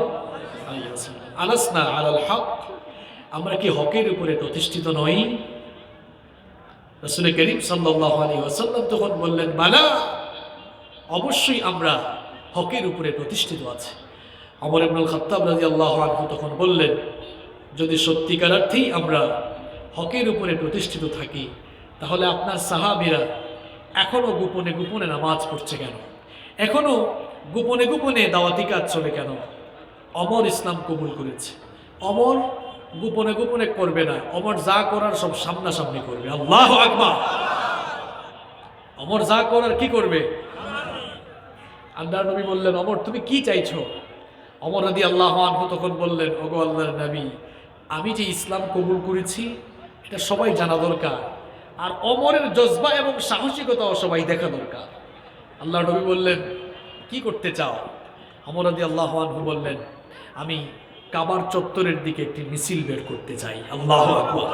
আলাইহি ওয়াসাল্লাম, আলাসনা আলাল হক, আমরা কি হকের উপরে প্রতিষ্ঠিত নই? রাসূল করিম সাল্লাল্লাহু আলাইহি ওয়াসাল্লাম তখন বললেন, বালা, অবশ্যই আমরা হকের উপরে প্রতিষ্ঠিত আছি। ওমর ইবনুল খাত্তাব রাদিয়াল্লাহু আনহু তখন বললেন, যদি সত্যিকার অর্থেই আমরা হকের উপরে প্রতিষ্ঠিত থাকি তাহলে আপনার সাহাবীরা এখনো গোপনে গোপনে নামাজ পড়ছে কেন? এখনো গোপনে গোপনে দাওয়াতি কাজ চলে কেন? ওমর ইসলাম কবুল করেছে, ওমর গোপনে গোপনে করবে না, ওমর যা করার সব সামনাসামনি করবে। আল্লাহু আকবার। ওমর যা করার কি করবে? আল্লাহর নবী বললেন, ওমর তুমি কি চাইছো? ওমর রাদিয়াল্লাহু আনহু তখন বললেন, ওগো আল্লাহর নবী, আমি যে ইসলাম কবুল করেছি এটা সবাই জানা দরকার, আর ওমরের জজবা এবং সাহসিকতাও সবাই দেখা দরকার। আল্লাহর নবী বললেন, কি করতে চাও? ওমর রাদিয়াল্লাহু আনহু বললেন, আমি কাবার চত্বরের দিকে একটি মিছিল বের করতে চাই। আল্লাহু আকবার।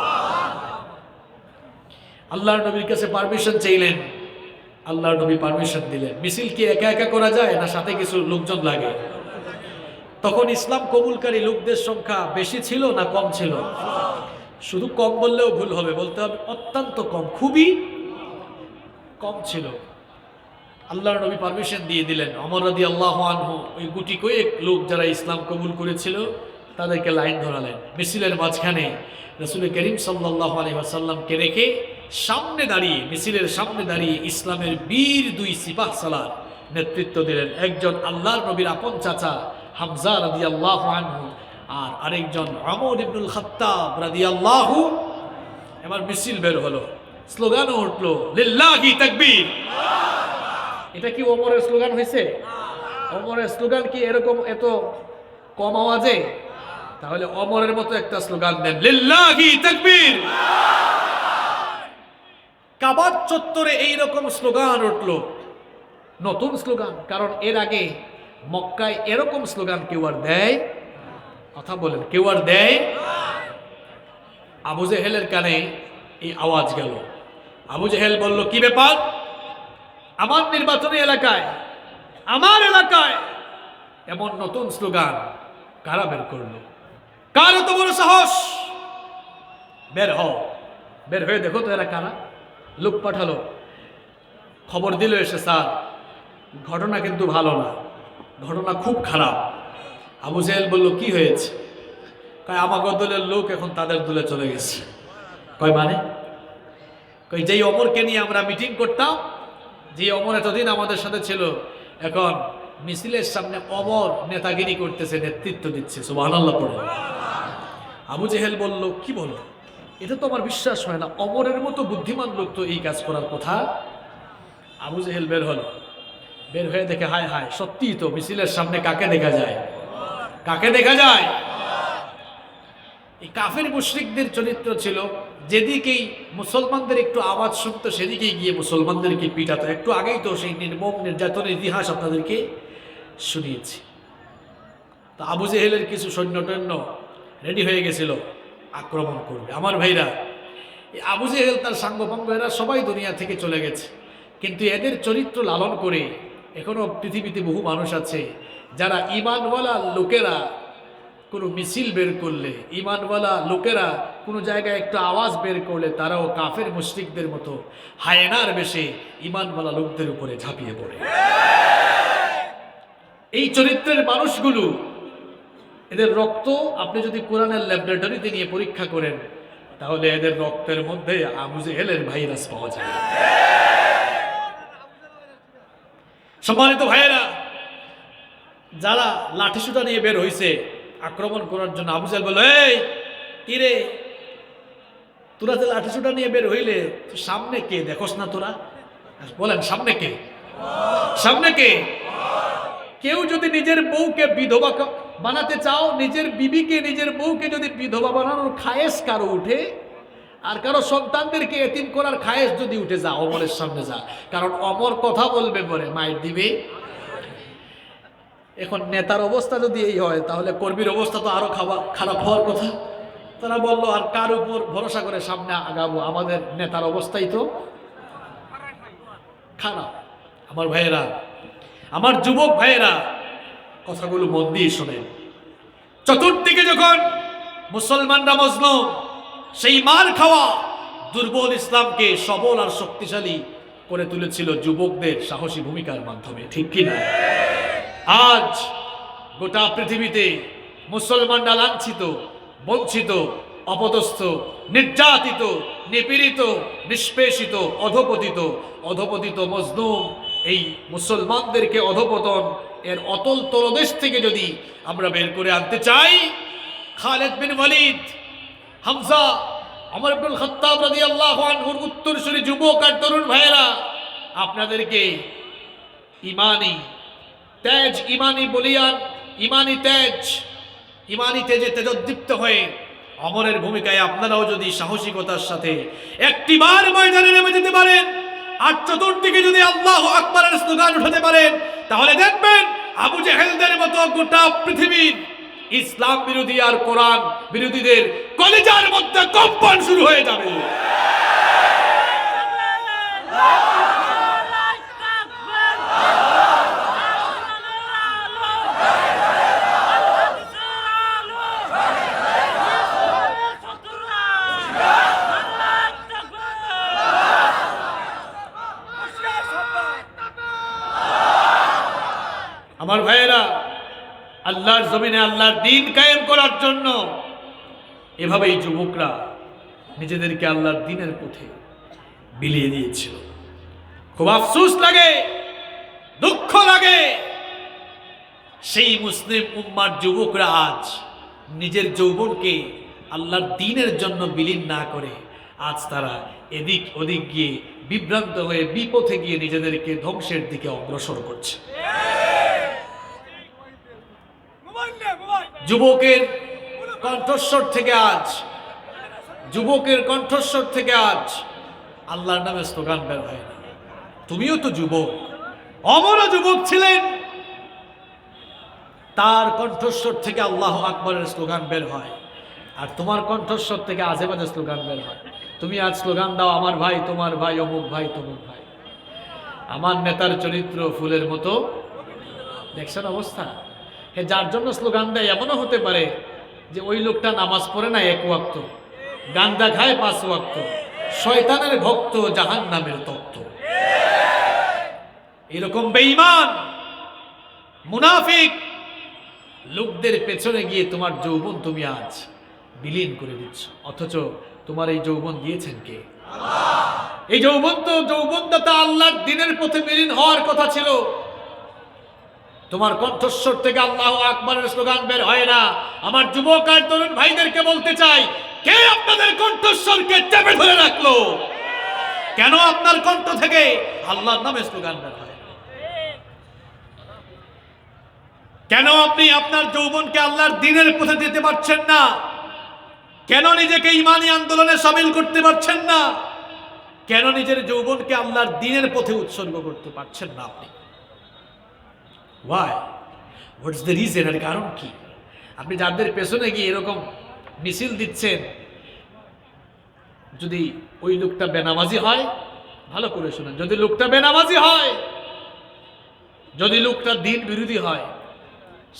আল্লাহর নবীর কাছে পারমিশন চাইলেন, আল্লাহর নবী পারমিশন দিলেন। মিছিল কি একা একা করা যায় না সাথে কিছু লোকজন লাগে? তখন ইসলাম কবুলকারী লোকদের সংখ্যা বেশি ছিল না কম ছিল? শুধু কম বললেও ভুল হবে, বলতে হবে অত্যন্ত কম, খুবই কম ছিল। আল্লাহর নবী পারমিশন দিয়ে দিলেন। ওমর রাদিয়াল্লাহু আনহু ওই গুটি কয়েক লোক যারা ইসলাম কবুল করেছিল তাদেরকে লাইন ধরালেন। মিছিলের মাঝখানে রাসূল করিম সাল্লাল্লাহু আলাইহি ওয়াসাল্লামকে রেখে সামনে দাঁড়িয়ে, মিছিলের সামনে দাঁড়িয়ে ইসলামের বীর দুই সিপাহ সালার নেতৃত্ব দিলেন। একজন আল্লাহর নবীর আপন চাচা হামজা রাদিয়াল্লাহু আনহু, আর আরেকজন ওমর ইবনুল খাত্তাব রাদিয়াল্লাহু। এবার মিছিল বের হলো, স্লোগানও উঠলো, লিল্লাহি তাকবীর। এটা কি ওমরের স্লোগান হয়েছে? ওমরের স্লোগান কি এরকম এত কম আওয়াজে? তাহলে ওমরের মতো একটা স্লোগান দেন, লিল্লাহি তাকবীর। কাবার চত্বরে এইরকম স্লোগান উঠলো, নতুন স্লোগান, কারণ এর আগে মক্কায় এরকম স্লোগান কেউ আর দেয়? কথা বলেন, কেউ আর দেয়? আবু জেহেলের কানে এই আওয়াজ গেল। আবু জেহেল বলল, কি ব্যাপার? আমার নির্বাচনী এলাকায়, আমার এলাকায় এমন নতুন স্লোগান কারা বের করলো? কার এত বড় সাহস? বের হও, বের হয়ে দেখো তো এরা কারা। লোক পাঠালো, খবর দিল এসে, স্যার ঘটনা কিন্তু ভালো না, ঘটনা খুব খারাপ। আবু জেহেল বলল, কি হয়েছে? কয়, আমাকে দলের লোক এখন তাদের দলে চলে গেছে। কয় মানে? কয়, যেই অমরকে নিয়ে আমরা মিটিং করতাম, যে অমর এতদিন আমাদের সাথে ছিল, এখন মিছিলের সামনে অমর নেতাগিরি করতেছে, নেতৃত্ব দিচ্ছে। সুবহানাল্লাহ পড়ে। আবু জেহেল বলল, কি বলো? এটা তো আমার বিশ্বাস হয় না, অমরের মতো বুদ্ধিমান লোক তো এই কাজ করার কথা। আবু জেহেল বের হলো, বের হয়ে দেখে, হায় হায়, সত্যিই তো মিছিলের সামনে কাকে দেখা যায়? কাকে দেখা যায়? এই কাফের মুশরিকদের চরিত্র ছিল, যেদিকেই মুসলমানদের একটু আওয়াজ শুনতো সেদিকেই গিয়ে মুসলমানদেরকে পিটাতো। একটু আগেই তো সেই নির্মম নির্যাতনের ইতিহাস আপনাদেরকে শুনিয়েছি। তো আবু জেহেলের কিছু সৈন্য-টৈন্য রেডি হয়ে গেছিল, আক্রমণ করবে। আমার ভাইরা, এই আবু জেহেল, তার সাঙ্গপাঙ্গ, এরা সবাই দুনিয়া থেকে চলে গেছে, কিন্তু এদের চরিত্র লালন করে এখনো পৃথিবীতে বহু মানুষ আছে যারা ঈমানওয়ালা লোকেরা কোনো মিছিল বের করলে, ঈমানওয়ালা লোকেরা কোনো জায়গায় একটু আওয়াজ বের করলে তারাও কাফের মুশরিকদের মতো হায়েনার বেশে ঈমানওয়ালা লোকদের উপরে ঝাঁপিয়ে পড়ে। এই চরিত্রের মানুষগুলো, এদের রক্ত আপনি যদি কোরআনের ল্যাবরেটরিতে নিয়ে পরীক্ষা করেন তাহলে এদের রক্তের মধ্যে আবু জেহেলের ভাইরাস পাওয়া যায়। সম্মানিত ভাইয়েরা, যারা লাঠিসোঁটা নিয়ে বের হয়েছে আক্রমণ করার জন্য, আবু জেহেল বলল, এই কি রে, তোরা যে লাঠিসোঁটা নিয়ে বের হইলে সামনে কে দেখোস না তোরা? বলেন সামনে কে? সামনে কে? কেউ যদি নিজের বউকে বিধবা বানাতে চাও, নিজের বিবিকে, নিজের বউকে যদি বিধবা বানানোর খায়েশ কারো উঠে, আর কারো সন্তানদেরকে এতিম করার খায়েশ যদি উঠে, যা অমরের সামনে যা, কারণ অমর কথা বলবে পরে মাইর দিবে। এখন নেতার অবস্থা যদি এই হয় তাহলে কর্মীর অবস্থা তো আরো খারাপ হওয়ার কথা। তারা বললো, আর কার উপর ভরসা করে সামনে আগাবো, আমাদের নেতার অবস্থাই তো খারাপ। আমার ভাইয়েরা, আমার যুবক ভাইয়েরা, কথাগুলো মন দিয়ে শোনেন। চতুর্দিকে যখন মুসলমানরা মজলুম, সেই মার খাওয়া দুর্বল ইসলামকে সবল আর শক্তিশালী করে তুলেছিল যুবকদের সাহসী ভূমিকার মাধ্যমে, ঠিক কিনা? আজ গোটা পৃথিবীতে মুসলমানরা লাঞ্ছিত, বঞ্চিত, অপদস্থ, নির্যাতিত, নিপীড়িত, নিষ্পেষিত, অধপতিত মজলুম এই মুসলমানদেরকে অধপতন এর অতল তলদেশ থেকে যদি আমরা বের করে আনতে চাই, খালিদ বিন ওয়ালিদ, হামজা, ওমর ইবনুল খাত্তাব রাদিয়াল্লাহু আনহুর উত্তরসূরি যুবক আর তরুণ ভাইয়েরা, আপনাদেরকে ইমানি তেজ, ইমানি বলিয়ান, ইমানি তেজে তেজোদ্দীপ্ত হয়ে অমরের ভূমিকায় আপনারাও যদি সাহসিকতার সাথে একটিবার ময়দানে নেমে যেতে পারেন, আর চতুর্দিকে যদি আল্লাহু আকবারের স্লোগান উঠাতে পারেন, তাহলে দেখবেন আবু জেহেলদের মতো গোটা পৃথিবীর ইসলাম বিরোধী আর কোরআন বিরোধীদের কলিজার মধ্যে কম্পন শুরু হয়ে যাবে। আমার ভাইয়েরা, আল্লাহর জমিনে আল্লাহর দ্বীন কায়েম করার জন্য এভাবেই যুবকরা নিজেদেরকে আল্লাহর দ্বীনের পথে বিলিয়ে দিয়েছিল। খুব আফসোস লাগে, দুঃখ লাগে, সেই মুসলিম উম্মার যুবকরা আজ নিজের যৌবনকে আল্লাহর দ্বীনের জন্য বিলীন না করে আজ তারা এদিক ওদিক গিয়ে বিভ্রান্ত হয়ে বিপথে গিয়ে নিজেদেরকে ধ্বংসের দিকে অগ্রসর করছে। যুবকের কণ্ঠস্বর থেকে আজ আল্লাহর নামে স্লোগান বের হয় না। তুমিও তো যুবক, অমরও যুবক ছিলেন, তার কণ্ঠস্বর থেকে আল্লাহু আকবরের স্লোগান বের হয়, আর তোমার কণ্ঠস্বর থেকে আজে বাজে স্লোগান বের হয়। তুমি আজ স্লোগান দাও, আমার ভাই, তোমার ভাই, অমুক ভাই, তমুক ভাই। আমার নেতার চরিত্র ফুলের মতো, দেখছেন অবস্থা? যার জন্য স্লোগান দেয় এমনও হতে পারে যে ওই লোকটা নামাজ পড়ে না 1 ওয়াক্ত, গাঁজা খায় 5 ওয়াক্ত, শয়তানের ভক্ত, জাহান্নামের তত্ত্ব। এরকম বেঈমান মুনাফিক লোকদের পেছনে গিয়ে তোমার যৌবন তুমি আজ বিলীন করে দিচ্ছ, অথচ তোমার এই যৌবন দিয়েছেন কে? এই যৌবনদাতা আল্লাহর দ্বীনের পথে বিলীন হওয়ার কথা ছিল। তোমার কণ্ঠস্বর থেকে আল্লাহু আকবারের স্লোগান বের হয় না। আমার যুবক আর তরুণ ভাইদেরকে বলতে চাই, কে আপনাদের কণ্ঠস্বরকে চেপে ধরে রাখলো? কেন আপনার কণ্ঠ থেকে আল্লাহর নামে স্লোগান বের হয়? কেন আপনি আপনার যৌবনকে আল্লাহর দ্বীনের পথে দিতে পারছেন না? কেন নিজেকে ঈমানি আন্দোলনে শামিল করতে পারছেন না? কেন নিজের যৌবনকে আল্লাহর দ্বীনের পথে উৎসর্গ করতে পারছেন না আপনি? Why? What's the reason? এর কারণ কি? আপনি যাদের পেছনে গিয়ে এরকম মিছিল দিচ্ছেন, যদি ওই লোকটা বেনামাজি হয়, ভালো করে শুনেন, যদি লোকটা বেনামাজি হয় যদি লোকটা দিন বিরোধী হয়,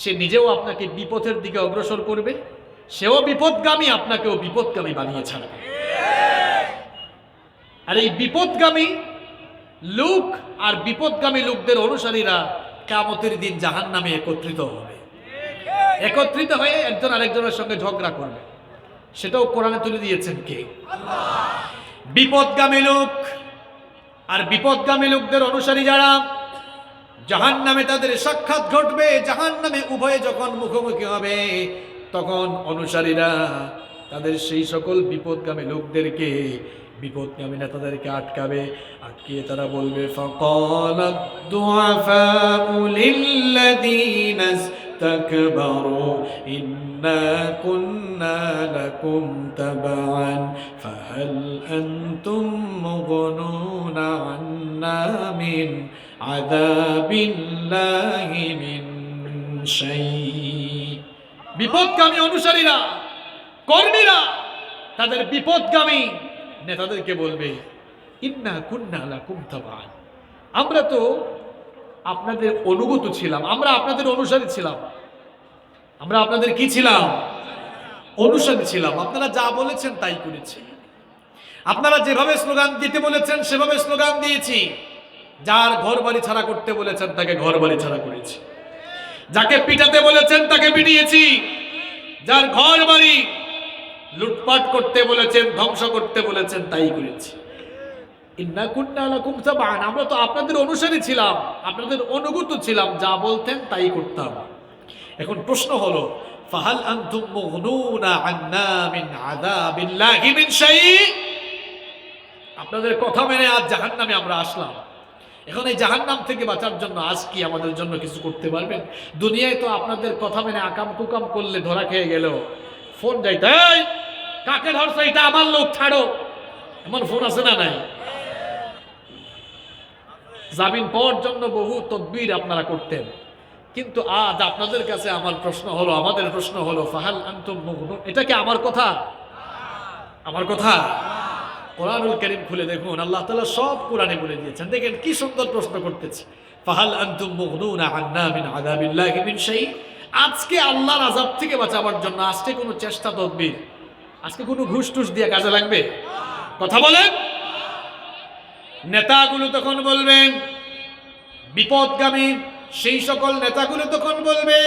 সে নিজেও আপনাকে বিপদের দিকে অগ্রসর করবে, সেও বিপদগামী, আপনাকেও বিপদগামী বানিয়ে ছাড়বে। আর এই বিপদগামী লোক আর বিপদগামী লোকদের অনুসারীরা কিয়ামতের দিন জাহান্নামে একত্রিত হবে। একত্রিত হয়ে একজন আরেকজনের সঙ্গে ঝগড়া করবে। সেটাও কোরআনে তুলে দিয়েছেন কে? আল্লাহ। বিপদগামী লোক আর বিপদগামী লোকদের অনুসারী যারা, জাহান্নামে তাদের সাক্ষাৎ ঘটবে। জাহান্নামে উভয়ে যখন মুখোমুখি হবে, তখন অনুসারীরা তাদের সেই সকল বিপদগামী লোকদেরকে, বিপদগামী নেতাদেরকে আটকাবে। আটকিয়ে তারা বলবে, ফাকালাদ দুআফাউ লিল্লাযীনা ইসতাকবারু ইন্না কুন্না লাকুম তাবআন ফাহাল আনতুম মুগনুনা আন্না মিন আযাবিল্লাহি মিন শাই। বিপদগামী অনুসারীরা, কর্মীরা তাদের বিপদগামী নেতাদেরকে বলবে, ইন্না কুন্না লাকুম তাবআন, আমরা তো আপনাদের অনুগত ছিলাম, আমরা আপনাদের অনুসারী ছিলাম। আমরা আপনাদের কি ছিলাম? অনুসারী ছিলাম। আপনারা যা বলেছেন তাই করেছি। আপনারা যেভাবে স্লোগান দিতে বলেছেন সেভাবে স্লোগান দিয়েছি। যার ঘর বাড়ি ছাড়া করতে বলেছেন তাকে ঘর বাড়ি ছাড়া করেছি। যাকে পিটাতে বলেছেন তাকে পিটিয়েছি। যার ঘর বাড়ি লুটপাট করতে বলেছেন, ধ্বংস করতে বলেছেন, তাই করেছি। ইন্না কুন্না লাকুম তাবআন, আমরা তো আপনাদের অনুসারী ছিলাম, আপনাদের অনুগত ছিলাম, যা বলতেন তাই করতাম। এখন প্রশ্ন হলো, ফাহাল আনতুম মুগনুনা আন্না মিন আযাবিল্লাহি মিন শাই? আপনাদের কথা মেনে আজ জাহান্নামে আমরা আসলাম। এখন এই জাহান্নাম থেকে বাঁচার জন্য আজ কি আমাদের জন্য কিছু করতে পারবেন? দুনিয়ায় তো আপনাদের কথা মেনে আকাম কুকাম করলে ধরা খেয়ে গেল, ফোন যাইতে, এই কাকে ধরছো, এটা আমার লোক, ছাড়ো, এমন ফোন আছে না নাই? জামিন পাওয়ার জন্য বহু তদবির আপনারা করতেন। কিন্তু আজ আপনাদের কাছে আমার প্রশ্ন হলো, আমাদের প্রশ্ন হলো, ফাহাল আনতুম মুগনুন, এটা কি আমার কথা? আমার কথা? কোরআনুল কারীম খুলে দেখুন, আল্লাহ তাআলা সব কোরআনে বলে দিয়েছেন। দেখেন কি সুন্দর প্রশ্ন করতেছে, ফাহাল আনতুম মুগনুনা আন্না মিন আযাবিল্লাহি মিন শাই? আজকে আল্লাহর আযাব থেকে বাঁচাবার জন্য আজকে কোনো চেষ্টা তদবির, আজকে কোনো ঘুষ টুস দিয়ে কাজে লাগবে? কথা বলেন। নেতাগুলো তখন বলবেন, বিপদগামী সেই সকল নেতাগুলো তখন বলবে,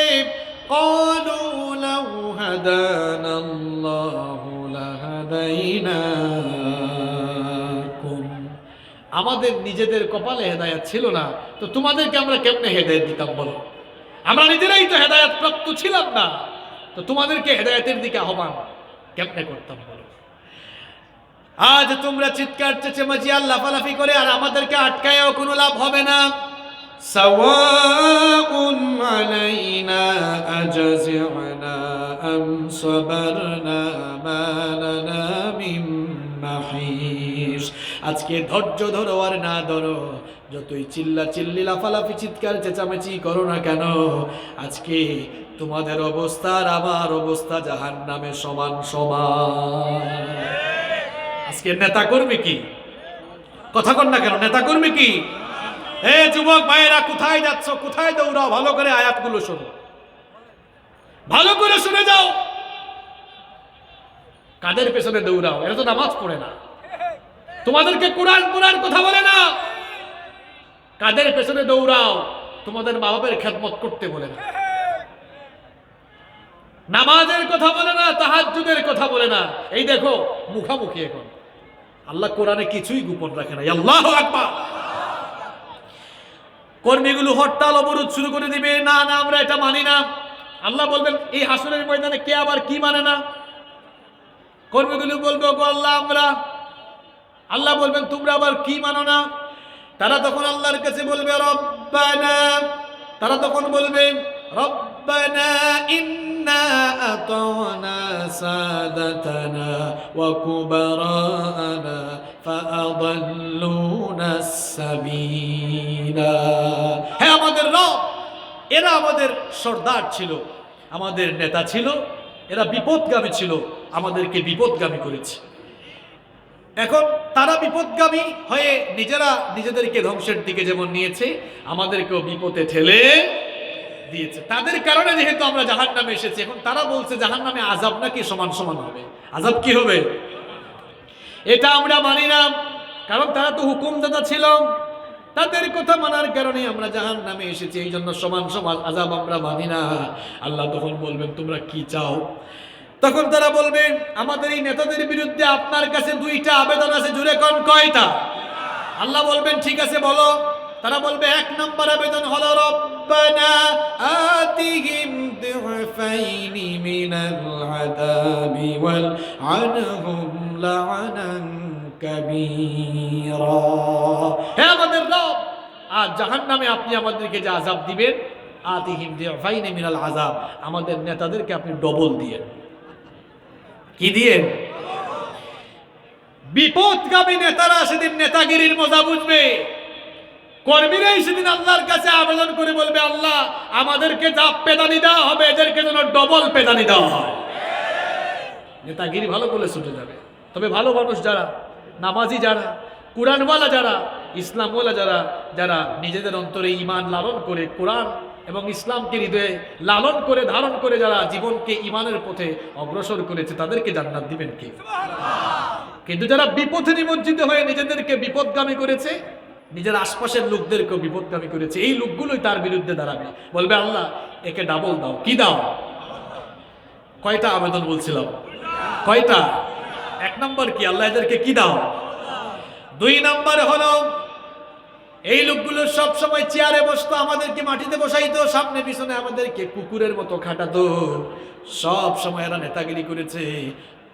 ক্বালু লাউ হাদানাল্লাহু লাহাদাইনাকুম, আমাদের নিজেদের কপালে হেদায়েত ছিল না, তো তোমাদেরকে আমরা কেমনে হেদায়েত দিতাম বলো? আমরা নিজেরাই তো হেদায়েত প্রাপ্ত ছিলাম না, তো তোমাদেরকে হেদায়েতের দিকে আহ্বান কেমনে করতাম বলো? আজ তোমরা চিৎকার চেঁচামেচি আর লাফালাফি করে আর আমাদেরকে আটকায়ও কোনো লাভ হবে না। সাওয়াউন আলাইনা আজাজি'না আম সাবারনা মা লানা মিন মাহিস। আজকে ধৈর্য ধরো আর না ধরো, যতই চিল্লি লাফালাফি চিৎকার চেঁচামেচি করো না কেন, আজকে তোমাদের অবস্থা আর আমার অবস্থা জাহান্নামে সমান সমান। আজকে নেতা কর্মী কি? কথা কন না কেন? নেতা কর্মী কি? হে যুবক ভাইয়েরা, কোথায় যাচ্ছ, কোথায় দৌড়াও? ভালো করে আয়াতগুলো শোনো, ভালো করে শুনে যাও। কাদের পেছনে দৌড়াও? এরা তো নামাজ পড়ে না, তোমাদেরকে কোরআন কোরআন কথা বলে না। কাদের পেছনে দৌড়াও? তোমাদের মা বাবার খেদমত করতে বলে না, নামাজের কথা বলে না, তাহাজ্জুদের কথা বলে না। এই দেখো মুখামুখি এখন। আল্লাহ কোরআনে কিছুই গোপন রাখে না। আল্লাহু আকবার। কর্মীগুলো হরতাল অবরোধ শুরু করে দিবে, না না আমরা এটা মানি না। আল্লাহ বলবেন, এই হাসরের ময়দানে কে আবার কি মানে না? কর্মীগুলো বলবে, ওগো আল্লাহ আমরা। আল্লাহ বলবেন, তোমরা আবার কি মানো না? তারা তখন আল্লাহর কাছে বলবে, রব্বানা। তারা তখন বলবে, রব্বানা ইন্না আতানা সাদাতানা ওয়া কুবারানা ফাআদাল্লুনা সাবিলা। হে আমাদের রব, এরা আমাদের সর্দার ছিল, আমাদের নেতা ছিল, এরা বিপদগামী ছিল, আমাদেরকে বিপদগামী করেছে। এখন তারা বিপদগামী হয়ে নিজেরা নিজেদেরকে ধ্বংসের দিকে যেমন নিয়েছে, আমাদেরকেও বিপদে ঠেলে দিয়েছে। তাদের কারণে যেহেতু আমরা জাহান্নামে এসেছি, এখন তারা বলছে জাহান্নামে আযাব নাকি সমান সমান হবে। আযাব কি হবে? এটা আমরা মানি না, কারণ তারা তো হুকুমদাতা ছিল। তাদের কথা মানার কারণে আমরা জাহান্নামে এসেছি, এই জন্য সমান সমান আযাব আমরা মানি না। আল্লাহ তখন বলবেন তোমরা কি চাও? তখন তারা বলবে আমাদের এই নেতাদের বিরুদ্ধে আপনার কাছে দুইটা আবেদন আছে, জুড়ে কোন কয়টা? আল্লাহ বলবেন ঠিক আছে বলো। তারা বলবে এক নম্বর আবেদন হলো রব্বানা আতিহিম দুফাইনি মিনাল আযাবি ওয়াল আনহুম লা'নান কাবীরা। হে আমাদের রব, আজ জাহান্নামে আপনি আমাদেরকে যে আযাব দিবেন, আতিহিম দুফাইনি মিনাল আযাব, আমাদের নেতাদেরকে আপনি ডবল দিয়েন। কি দিয়ে? বিপদগামী নেতারা সেদিন নেতাগিরির মজা বুঝবে, কর্মীরাই সেদিন আল্লাহর কাছে আবেদন করে বলবে আল্লাহ আমাদেরকে যা পেদানি দেওয়া হবে এদেরকে যেন ডবল পেদানি দেওয়া হয়। নেতাগিরি ভালো করে ছুটে যাবে। তবে ভালো মানুষ যারা, নামাজি যারা, কোরআনওয়ালা যারা, ইসলামওয়ালা যারা, যারা নিজেদের অন্তরে ঈমান লালন করে, কোরআন এবং ইসলামকে হৃদয়ে লালন করে ধারণ করে যারা জীবনকে ঈমানের পথে অগ্রসর করেছে, তাদেরকে জান্নাত দিবেন কে? কিন্তু যারা বিপথে নিমজ্জিত হয়ে নিজেদেরকে বিপদগামী করেছে, নিজের আশপাশের লোকদেরকেও বিপদগামী করেছে, এই লোকগুলোই তার বিরুদ্ধে দাঁড়াবে, বলবে আল্লাহ একে ডাবল দাও। কি দাও? কয়টা আবেদন বলছিলাম? কয়টা? এক নম্বর কি? আল্লাহ এদেরকে কি দাও? দুই নম্বরে হলো এই লোকগুলো সব সময় চেয়ারে বসতো, আমাদেরকে মাটিতে বসাইতো, সামনে পিছনে আমাদেরকে কুকুরের মতো খাটাতো। সব সময় এরা নেতাগিরি করেছে,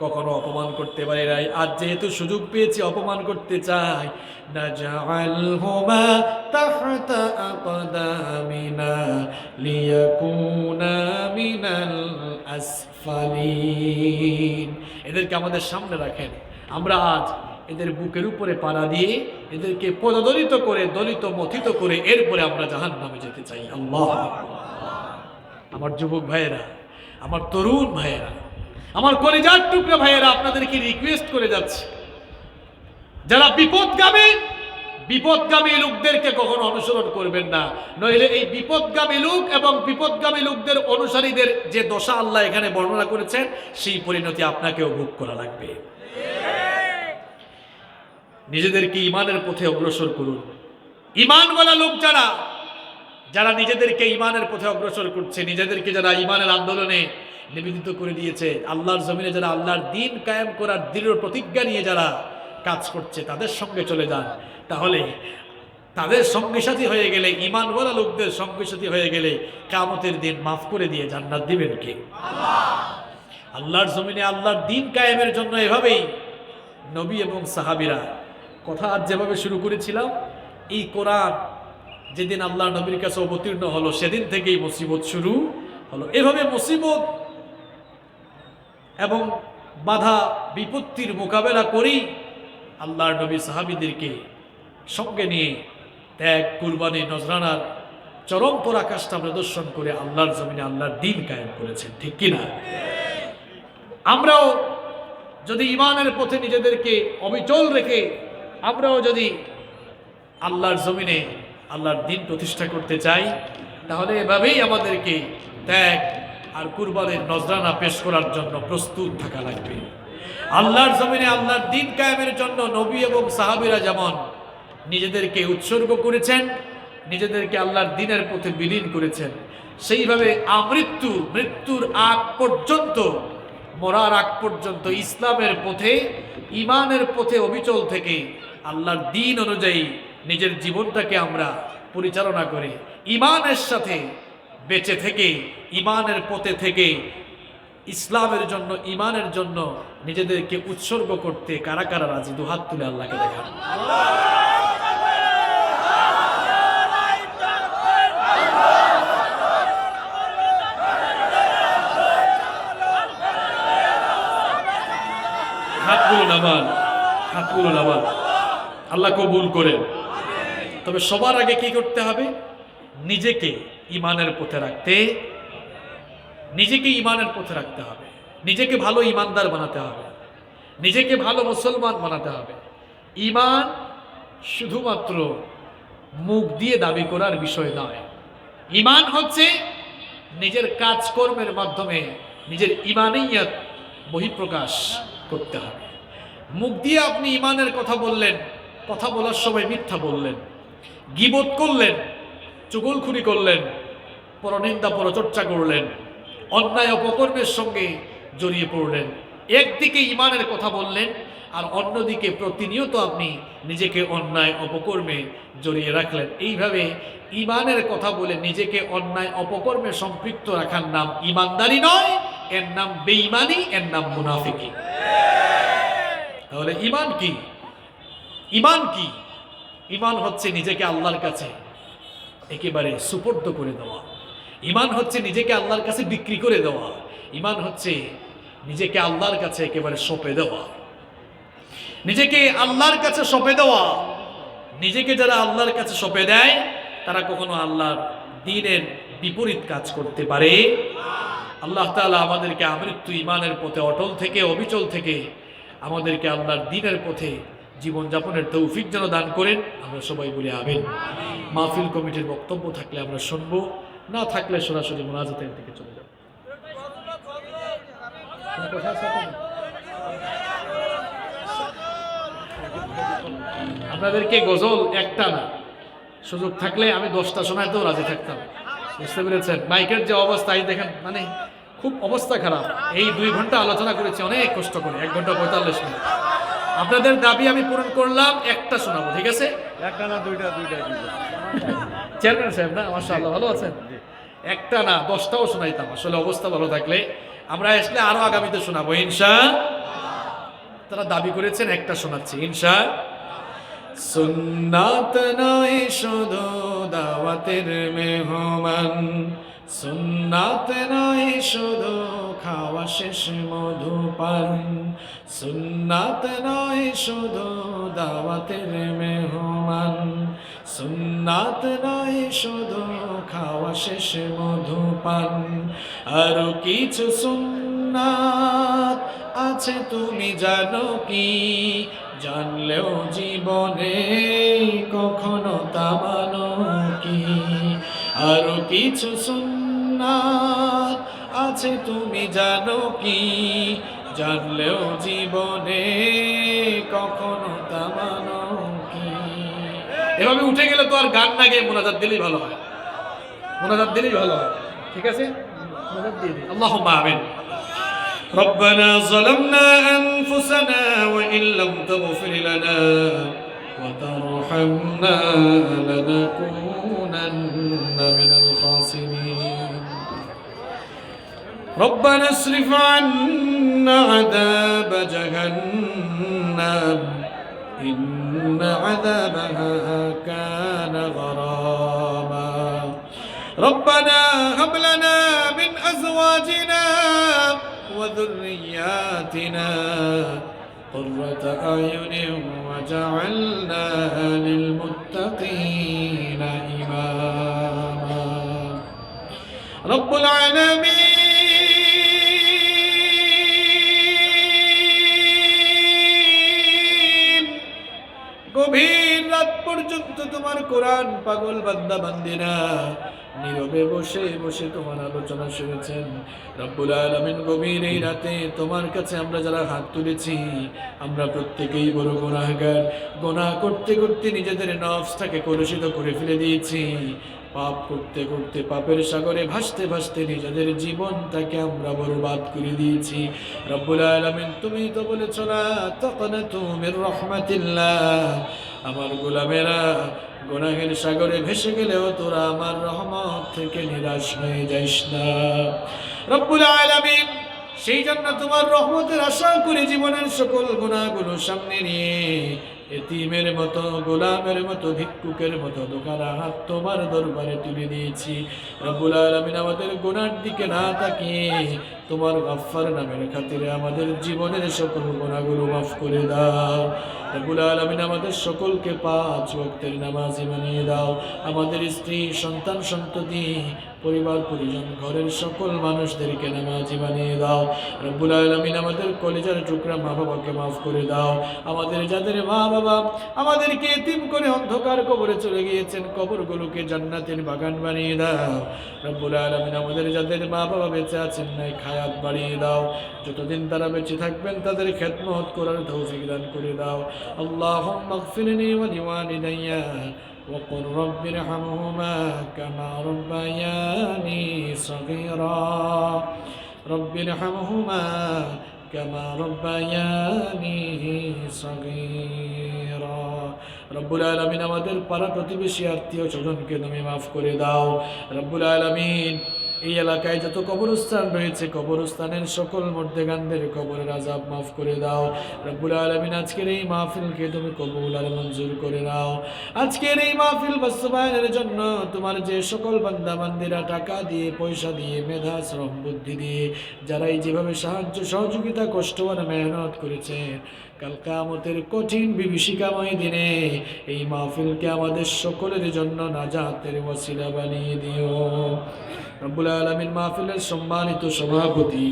কখনো অপমান করতে পারে নাই। আজ যেহেতু সুযোগ পেয়েছি অপমান করতে চাই। নাজআলহুমা তাহতা আকদামিনা লিয়াকুনা মিনাল আসফালিন। এদেরকে আমাদের সামনে রাখেন, আমরা আজ এদের বুকের উপরে পাড়া দিয়ে এদেরকে পদদলিত করে, দলিত মথিত করে এরপরে আমরা জাহান্নামে যেতে চাই। আল্লাহ! আমার যুবক ভাইয়েরা, আমার তরুণ ভাইয়েরা, আমার কলিজার টুকরা ভাইয়েরা, আপনাদেরকে রিকোয়েস্ট করে যাচ্ছে, যারা বিপদগামী লোকদেরকে কখনো অনুসরণ করবেন না, নইলে এই বিপদগামী লোক এবং বিপদগামী লোকদের অনুসারীদের যে দশা আল্লাহ এখানে বর্ণনা করেছেন, সেই পরিণতি আপনাকেও ভোগ করা লাগবে। নিজেদেরকে ঈমানের পথে অগ্রসর করুন। ঈমানওয়ালা লোক যারা, যারা নিজেদেরকে ঈমানের পথে অগ্রসর করছে, নিজেদেরকে যারা ঈমানের আন্দোলনে নিবেদিত করে দিয়েছে, আল্লাহর জমিনে যারা আল্লাহর দ্বীন কায়েম করার দৃঢ় প্রতিজ্ঞা নিয়ে যারা কাজ করছে, তাদের সঙ্গে চলে যান। তাহলে তাদের সঙ্গী সাথী হয়ে গেলে, ঈমানওয়ালা লোকদের সঙ্গী সাথী হয়ে গেলে কিয়ামতের দিন মাফ করে দিয়ে জান্নাত দিবেন কে? আল্লাহর জমিনে আল্লাহর দ্বীন কায়েমের জন্য এভাবেই নবী এবং সাহাবীরা, কথা আজ যেভাবে শুরু করেছিলাম, এই কোরআন যেদিন আল্লাহ নবীর কাছে অবতীর্ণ হলো সেদিন থেকেই মুসিবত শুরু হলো। এভাবে মুসিবত এবং বাধা বিপত্তির মোকাবেলা করেই আল্লাহর নবী সাহাবীদেরকে সঙ্গে নিয়ে ত্যাগ, কুরবানি, নজরানার চরম পরাকাষ্ঠা প্রদর্শন করে আল্লাহর জমিনে আল্লাহর দ্বীন কায়েম করেছেন। ঠিক কিনা? আমরাও যদি ঈমানের পথে নিজেদেরকে অবিচল রেখে আমরাও যদি আল্লাহর জমিনে আল্লাহর দ্বীন প্রতিষ্ঠা করতে চাই, তাহলে এভাবেই আমাদেরকে ত্যাগ আর কুরবানির নজরানা পেশ করার জন্য প্রস্তুত থাকা লাগবে। আল্লাহর জমিনে আল্লাহর দ্বীন কায়েমের জন্য নবী এবং সাহাবীরা যেমন নিজেদেরকে উৎসর্গ করেছেন, নিজেদেরকে আল্লাহর দ্বীনের পথে বিলীন করেছেন, সেইভাবে মৃত্যুর আগ পর্যন্ত, মরার আগ পর্যন্ত ইসলামের পথে, ঈমানের পথে অবিচল থেকে আল্লাহর দ্বীন অনুযায়ী নিজের জীবনটাকে আমরা পরিচালনা করে ঈমানের সাথে বেঁচে থেকে, ঈমানের পথে থেকে ইসলামের জন্য, ঈমানের জন্য নিজেদেরকে উৎসর্গ করতে কারা কারা রাজি? দুহাত তুলে আল্লাহকে দেখান। হাতগুলো নামান, আল্লাহ কবুল করেন। তবে সবার আগে কি করতে হবে? নিজেকে ঈমানের পথে রাখতে হবে, নিজেকে ভালো ঈমানদার বানাতে হবে, নিজেকে ভালো মুসলমান বানাতে হবে। ঈমান শুধুমাত্র মুখ দিয়ে দাবি করার বিষয় নয়। ঈমান হচ্ছে নিজের কাজকর্মের মাধ্যমে নিজের ঈমানিয়ত বহিঃপ্রকাশ করতে হবে। মুখ দিয়ে আপনি ঈমানের কথা বললেন, কথা বলার সময় মিথ্যা বললেন, গীবত করলেন, চুগলখুরি করলেন, পরনিন্দা পরচর্চা করলেন, অন্যায় অপকর্মের সঙ্গে জড়িয়ে পড়লেন। একদিকে ঈমানের কথা বললেন আর অন্যদিকে প্রতিনিয়ত আপনি নিজেকে অন্যায় অপকর্মে জড়িয়ে রাখলেন। এইভাবে ঈমানের কথা বলে নিজেকে অন্যায় অপকর্মে সম্পৃক্ত রাখার নাম ঈমানদারি নয়, এর নাম বেঈমানি, এর নাম মুনাফিকি। তাহলে ঈমান কি? ঈমান কি? ঈমান হচ্ছে নিজেকে আল্লাহর কাছে একেবারে সুপর্দ করে দেওয়া। ঈমান হচ্ছে নিজেকে আল্লাহর কাছে বিক্রি করে দেওয়া। ঈমান হচ্ছে নিজেকে আল্লাহর কাছে একেবারে সঁপে দেওয়া। নিজেকে আল্লাহর কাছে সঁপে দেওয়া। নিজেকে যারা আল্লাহর কাছে সঁপে দেয় তারা কখনো আল্লাহর দ্বীনের বিপরীত কাজ করতে পারে। আল্লাহ তাআলা আমাদেরকে আমৃত্যু ঈমানের পথে অটল থেকে, অবিচল থেকে আমাদেরকে আল্লাহর দ্বীনের পথে জীবনযাপনের তৌফিক যেন দান করেন। আমরা সবাই বলি আমিন। মাহফিল কমিটির বক্তব্য থাকলে আমরা শুনবো, না থাকলে সরাসরি মুনাজাতের দিকে চলে যাব। আপনাদেরকে গজল একটা না, সুযোগ থাকলে আমি 10টা শোনাতেও রাজি থাকতাম। বুঝতে পেরেছেন? মাইকের যে অবস্থা, এই দেখেন, মানে খুব অবস্থা খারাপ। এই 2 ঘন্টা আলোচনা করেছি অনেক কষ্ট করে, 1 ঘন্টা 45 মিনিট। আপনাদের দাবি আমি পূরণ করলাম, একটা শোনাবো, ঠিক আছে? একটা না দুইটা চেয়ারম্যান সাহেব না, মাশাআল্লাহ, ভালো আছেন? একটা না 10টাও শোনাইতাম, আসলে অবস্থা ভালো থাকলে। আমরা আসলে আরো আগামীতে শোনাবো ইনশাআল্লাহ। তারা দাবি করেছেন, একটা শোনাচ্ছি ইনশাআল্লাহ। সুন্নাত নয় শুধু দাওয়াতের মেহমান, সুন্নাত নয় শুধু খাওয়া শেষ মধুপান, সুন্নাত নয় শুধু দাওয়াতের মেহমান, সুন্নাত নয় শুধু খাওয়া শেষ মধুপান, আরো কিছু সুন্নাত আছে তুমি জানো কি? জানলেও জীবনে কখনো তা মানো কি? আরো কিছু সুন্নাত আছে তুমি জানো কি? জানলেও জীবনে কখনো তা মানো কি? এভাবে উঠে গেলে তো আর গান না গিয়ে মোনাজাত দিলেই ভালো হয়। মোনাজাত দিলেই ভালো হয়, ঠিক আছে? মোনাজাত দিয়ে দিই। আল্লাহুম্মা আমিন। ربنا ظلمنا أنفسنا وإن لم تغفر لنا وترحمنا لنكونن من الخاسرين ربنا اصرف عنا عذاب جهنم إن عذابها كان غراما ربنا هب لنا من أزواجنا وذرياتنا قرة أعين وجعلنا للمتقين إماما رب العالمين গভীর রাত পর্যন্ত তোমার কোরআন পাগল বান্দা বান্দিরা নীরবে বসে বসে তোমার আলোচনা শুনেছেন। রব্বুল আলামিন, গভীর এই রাতে তোমার কাছে আমরা যারা হাত তুলেছি, আমরা প্রত্যেকেই বড় গুনাহগার। গুনাহ করতে করতে নিজেদের নফসটাকে কলুষিত করে ফেলে দিয়েছি। পাপ করতে করতে পাপের সাগরে ভাসতে ভাসতে নিজেদের জীবনটাকে আমরা বরবাদ করে দিয়েছি। রব্বুল আলামিন, তুমি তো বলেছো না তাকনাতু মির রাহমাতিল্লাহ, আমার গোলামেরা গুনাহের সাগরে ভেসে গেলেও তোরা আমার রহমত থেকে নিরাশ হয়ে যাইস না। রব্বুল আলামিন, সেই জন্য তোমার রহমতের আশা করে জীবনের সকল গুনাহগুলো সামনে নিয়ে এতিমের মতো, গোলামের মতো, ভিক্ষুকের মতো দোকানা হাত তোমার দরবারে তুলে দিয়েছি। রব্বুল আলামিন আমাদের গুনার দিকে না তাকিয়ে তোমার গফফার নামের খাতিরে আমাদের জীবনের সকল গুনাহগুলো মাফ করে দাও। রব্বুল আলামিন আমাদের সকলকে 5 ওয়াক্তের নামাজি বানিয়ে দাও। আমাদের স্ত্রী, সন্তান, সন্ততি, পরিবার পরিজন, ঘরের সকল মানুষদেরকে নামাজি বানিয়ে দাও। রব্বুল আলামিন আমাদের কলিজার টুকরা মা বাবাকে মাফ করে দাও। আমাদের যাদের মা বাবা আমাদেরকে এতিম করে অন্ধকার কবরে চলে গিয়েছেন, কবরগুলোকে জান্নাতের বাগান বানিয়ে দাও। রব্বুল আলামিন আমাদের যাদের মা বাবা বেঁচে আছেন নাই, হায়াত বাড়িয়ে দাও। যতদিন তারা বেঁচে থাকবেন তাদের খেদমত করার তৌফিক দান করে দাও। আল্লাহুম্মা গফিরনি ওয়া লিওয়ালিদাইয়া وقل رب ارحمهما كما ربياني صغيرا رب ارحمهما كما ربياني صغيرا রব্বুল আলামিন আমাদের পাড়া প্রতিবেশী আত্মীয় স্বজনকে তুমি মাফ করে দাও। রব্বুল আলামিন এই এলাকায় যত কবরস্থান রয়েছে, কবরস্থানের সকল মুর্দেগানদের কবরের আযাব মাফ করে দাও। রব্বুল আলামিন আজকের এই মাহফিলকে তুমি কবুল আর মঞ্জুর করে নাও। আজকের এই মাহফিল বাস্তবায়নের জন্য তোমার যে সকল বান্দা বান্দিরা টাকা দিয়ে, পয়সা দিয়ে, মেধা, শ্রম, বুদ্ধি দিয়ে যারাই যেভাবে সাহায্য সহযোগিতা কষ্ট আর মেহনত করেছে, কাল কিয়ামতের কঠিন বিভীষিকাময় দিনে এই মাহফিলকে আমাদের সকলের জন্য নাজাতের ওয়াসিলা বানিয়ে দিও। রব্বুল আলামিন মাহফিলের সম্মানিত সভাপতি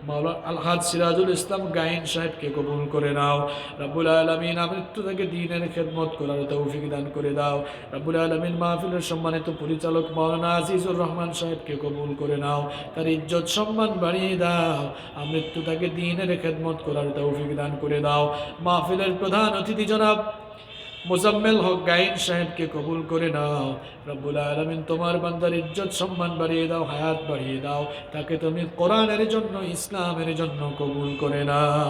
মাওলানা আলহাজ সিরাজুল ইসলাম গায়েন সাহেবকে কবুল করে নাও। রব্বুল আলামিন আমৃত্যু থেকে দ্বীনের খেদমত করার তৌফিক দান করে দাও। রব্বুল আলামিন মাহফিলের সম্মানিত পরিচালক মাওলানা আজিজুর রহমান সাহেবকে কবুল করে নাও, তার ইজ্জত সম্মান বাড়িয়ে দাও। আমৃত্যু থেকে দ্বীনের খেদমত করার তৌফিক দান করে দাও। মাহফিলের প্রধান অতিথি জনাব মুজাম্মেল হক গায়েন সাহেবকে কবুল করে নাও। রব্বুল আলামিন তোমার বান্দার ইজ্জত সম্মান বাড়িয়ে দাও, হায়াত বাড়িয়ে দাও। তাকে তুমি কোরআনের জন্য, ইসলামের জন্য কবুল করে নাও।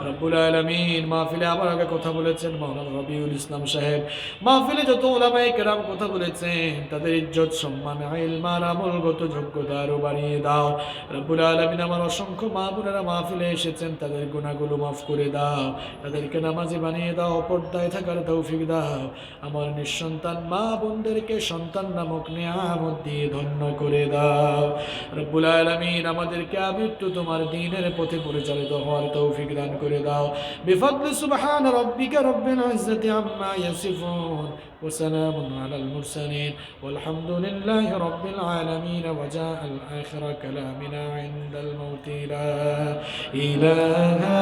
রব্বুল আলামিন মাহফিলে আমার আগে কথা বলেছেন মাওলানা রবিউল ইসলাম সাহেব, মাহফিলে যত উলামায়ে কেরাম কথা বলেছেন তাদের ইজ্জত সম্মান, ইলম আর আমলগত যোগ্যতা আরো বাড়িয়ে দাও। রব্বুল আলামিন আমার অসংখ্য মা বোনেরা মাহফিলে এসেছেন, তাদের গুনাহগুলো মাফ করে দাও, তাদেরকে নামাজি বানিয়ে দাও, পর্দায় থাকার তৌফিক দাও। আমার নিঃসন্তান মা বোনদেরকে সন্তান নামক নিয়ামত দিয়ে ধন্য করে দাও। রব্বুল আলামিন আমাদেরকে আমৃত্যু তোমার দ্বীনের পথে পরিচালিত হওয়ার তৌফিক দান করে দাও। বিফadli সুবহান রাব্বিকা রাব্বিল ইজ্জাতি আম্মা ইয়াসিফুন ওয়া সালামুন আলাল মুরসালিন ওয়ালহামদুলিল্লাহি রাব্বিল আলামিন ওয়া জাআল আখিরা কালামিনা ইনদাল মাউত লা ইলাহা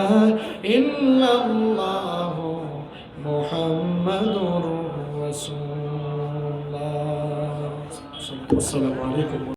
ইল্লাল্লাহ মুহাম্মাদুর রাসূলুল্লাহ। আসসালামু আলাইকুম।